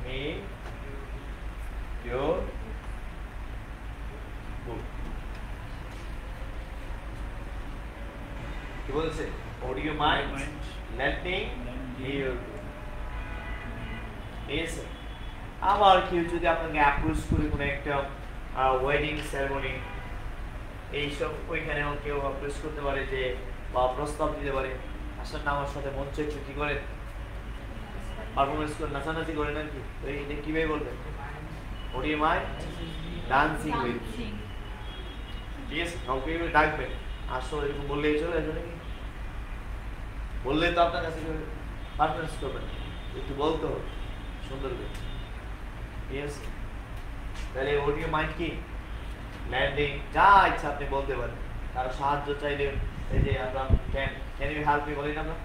me your book. কি বলছে, audio mind lending me your book। ঠিক আবার কেউ যদি আপনাকে অ্যাপ্রোচ করে কোনো একটা ওয়েডিং সেরেমনি এইসব, ওইখানেও কেউ অ্যাপ্রোচ করতে পারে যে বা প্রস্তাব দিতে পারে, আসেন না আমার সাথে মঞ্চে একটু কি করেন, পারফরমেন্স করে নাচানাচি করেন আর কি, তো এটা কিভাবে বলবেন, অডিও মাইন্ড ডান্সিং উইথ। ঠিক আছে, কাউকে ডাকবেন, আসো এরকম বললেই চলে আসবে নাকি, বললে তো আপনার কাছে পারফরমেন্স করবেন, একটু বলতে হবে সুন্দর করে। ঠিক আছে, তাহলে অডিও মাইন্ড কি, ল্যান্ডিং, যা ইচ্ছা আপনি বলতে পারেন। কারো সাহায্য চাইলে এই যে আমরা ক্যান ইউ হেল্প মি বলি না, আমরা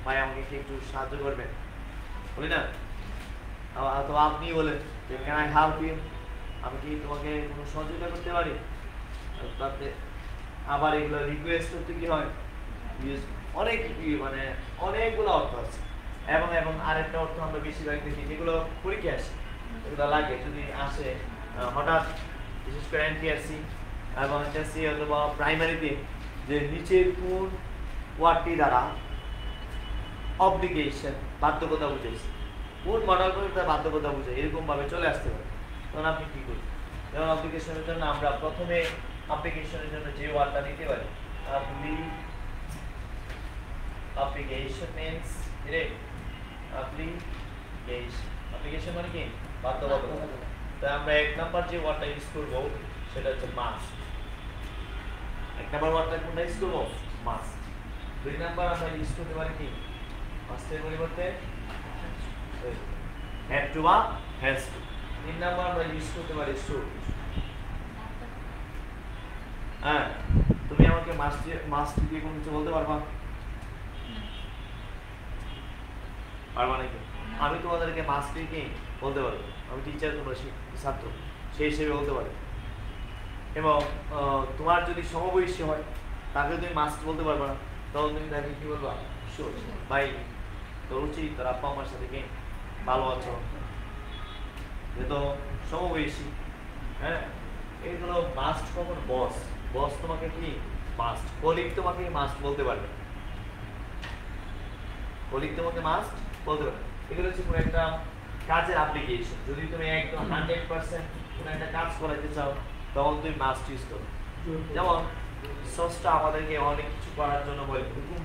ভাই আমাকে কি একটু সাহায্য করবেন বলি না, অথবা আপনি বলেন ক্যান আই হেল্প ইউ, আমি কি তোমাকে কোনো সহযোগিতা করতে পারি। তাতে আবার এগুলো রিকোয়েস্ট করতে কি হয়, অনেক মানে অনেকগুলো অর্থ আছে। এবং এবং আরেকটা অর্থ আমরা বেশিরভাগ দেখি যেগুলো পরীক্ষা আসে, এগুলো লাগে যদি আসে হঠাৎ, বিশেষ করে এনটিআরসি এবং এসএসসি অথবা প্রাইমারিতে, যে নিচের কোন ওয়ার্ডটি দ্বারা অব্লিগেশন বাধ্যকতা বুঝাইছে, কোন মডেল করে তার বাধ্যকতা বুঝায়, এরকম ভাবে চলে আসতে পারে। তখন আপনি কি করবেন, যেমন অ্যাপ্লিকেশনের জন্য আমরা প্রথমে অ্যাপ্লিকেশনের জন্য যে ওয়ার্ডটা নিতে পারি, অ্যাপ্লিকেশন মিন্স অ্যাপ্লিকেশন মানে কি, বাধ্যবাধকতা। তাই আমরা এক নাম্বার যে ওয়ার্ডটা ইউজ করব সেটা হচ্ছে মাস্ট। এক নাম্বার ওয়ার্ডটা কোনটা ইউজ করব, মাস্ট। দুই নাম্বার আমরা ইউজ করতে পারি কি, মাস্টের পরিবর্তে হ্যাড টু বা হ্যাজ টু। তিন নাম্বার আমরা ইউজ করতে পারি শুড। হ্যাঁ, তুমি আমাকে মাস্ট দিয়ে কোনো কিছু বলতে পারবা, পারবা নাকি? আমি তোমাদেরকে মাস্ট দিয়ে কি বলতে পারবো, আমি টিচার, তোমরা ছাত্র, সেই হিসেবে বলতে পারি। এবং তোমার যদি সমবয়সী হয় তাকে তুমি মাস্ট বলতে পারবে না, তখন তুমি তাকে কি বলবা, শুড। ভাই তোর উচিত তোর আব্বা আমার সাথে কি ভালো আছো, যেহেতু সমবয়সী। হ্যাঁ, এইগুলো মাস্ট। কখন বস, বস তোমাকে কি মাস্ট, কলিগ তোমাকে মাস্ট বলতে পারবে, কলিগ তোমাকে মাস্ট বলতে পারবে। এগুলো হচ্ছে কোনো একটা কাজের অ্যাপ্লিকেশন। যদি তুমি একদম 100% কোনো একটা কাজ করাতে চাও তখন তুমি মাস্ট ইউজ করো। যেমন স্রষ্টা আমাদেরকে অনেক কিছু করার জন্য বলে, হুকুম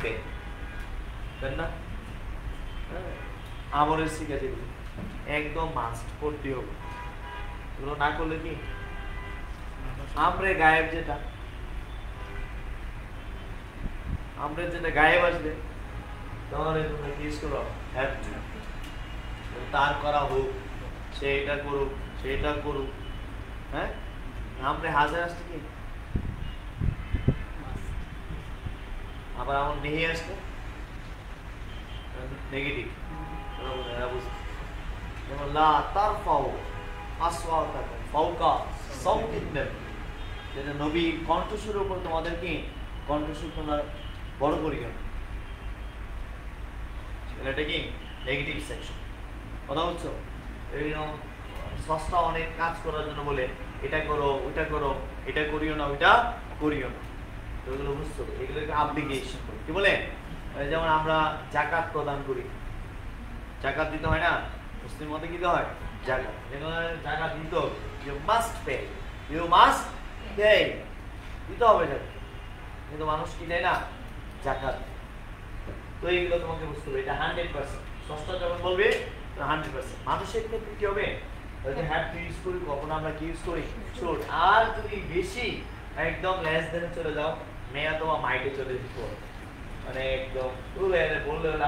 দেন না, আমলের শিখা যেগুলো একদম মাস্ট করতে হবে, এগুলো না করলে কি আমরে গায়েব, যেটা আমরে যেটা গায়েব আসবে তাহলে তোমরা কি ইউজ করো, হ্যাভ টু। তার করা হোক, সে এটা করুক, সেটা করুক। হ্যাঁ, আমরে হাজার আসছে কি, আবার আমার নেই আসছে নেগেটিভ। যেমন লা তারফাউ আসওয়াতাকুম ফাওকা সাওতিন নবী, যেটা নবী কণ্ঠস্বরের উপর তোমাদের কি কণ্ঠস্বর তোমরা বড় করি কেন, এটা কি নেগেটিভ সেকশন। কথা বলছো, এইরকম সস্তা অনেক কাজ করার জন্য বলে এটা করো, ওইটা করো, এটা করিও না, ওইটা করিও না। তো এগুলো বুঝছো, এগুলোকে অব্লিগেশন বলে। কি বলে, যেমন আমরা যাকাত প্রদান করি, যাকাত দিতে হয় না, মুসলিম মতে কি দিতে হয়, জাকাত জাকাত দিতে হবে ইউ মাস্ট পে দিতে হবে জাকাত কিন্তু মানুষ কি দেয় না জাকাত তো এইগুলো তোমাকে বুঝতে হবে এটা 100% সস্তা যখন বলবে তো 100% মানুষের ক্ষেত্রে কি হবে যদি হ্যাভ টু ইউজ করি কখন আমরা কি ইউজ করি শুড আর যদি বেশি একদম লেস দেন চলে যাও মে অথবা মাইটে চলে যেতে হবে মানে একদম বললে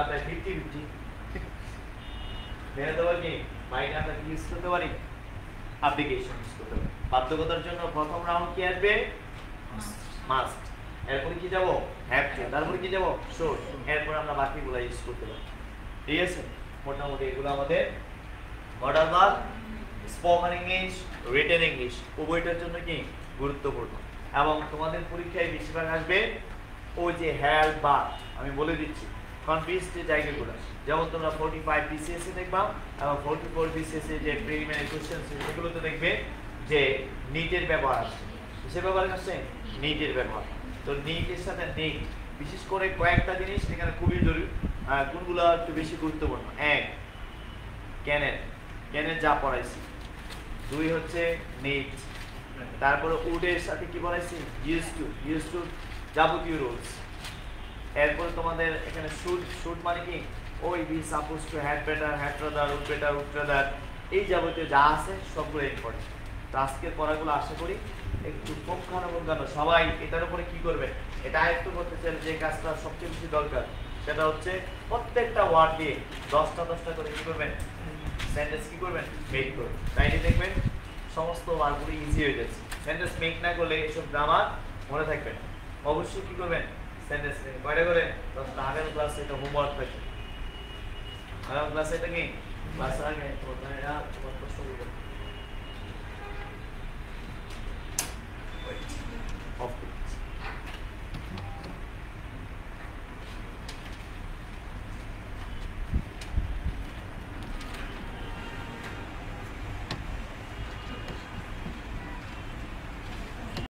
আপনার 50-50 মে অথবা কি মাইটে আমরা কি ইউজ করতে পারি অ্যাপ্লিকেশন ইউজ করতে পারি বাধ্যকতার জন্য প্রথম রাউন্ড কি আসবে মাস্ট এরপরে কি যাব হ্যাভ টু তারপরে কি যাব শুড এরপর আমরা বাকিগুলো ইউজ করতে পারি ঠিক আছে মোটামুটি এগুলো আমাদের modal verb spoken English written English উভয়টার জন্য কি গুরুত্বপূর্ণ এবং তোমাদের পরীক্ষায় বেশিরভাগ আসবে ওই যে হ্যাভ বা আমি বলে দিচ্ছি কনফিউজ যে জায়গাগুলো যেমন তোমরা 45 বিসিএস এ দেখবা এবং 44 বিসিএস এ যে প্রিলিমিনারি কোশ্চেন সেগুলোতে দেখবে যে নিটের ব্যবহার আছে সে ব্যবহার আছে নিটের ব্যবহার তো নিটের সাথে নিট বিশেষ করে কয়েকটা জিনিস এখানে খুবই জরুরি কোনগুলো একটু বেশি গুরুত্বপূর্ণ এক ক্যানের যা পড়াইছি দুই হচ্ছে নিট তারপরে উডের সাথে কি পড়াইছি ইউজ টু যাবতীয় রুলস এরপরে তোমাদের এখানে শুড মানে কি ওই be supposed to had better had rather would rather এই যাবতীয় যা আছে সবগুলো ইম্পর্টেন্ট তো আজকের পড়াগুলো আশা করি একটু পুঙ্খানুপুঙ্খানু সবাই এটার উপরে কি করবে এটা আয়ত্ত করতে চাইলে যে কাজটা সবচেয়ে বেশি দরকার সেটা হচ্ছে প্রত্যেকটা ওয়ার্ড দিয়ে 10টা করে কি করবেন সেন্টেন্স কি করবেন মেক করবেন তাইলে দেখবেন সমস্ত ওয়ার্ডগুলো ইজি হয়ে যাচ্ছে সেন্টেন্স মেক না করলে এসব গ্রামার মনে থাকবে না অবশ্যই কি করবেন সেন্টেন্স মেক কয়টা করে 10টা আগের ক্লাসে এটা হোমওয়ার্ক থাকে আগের ক্লাসে এটা কি ক্লাস আগে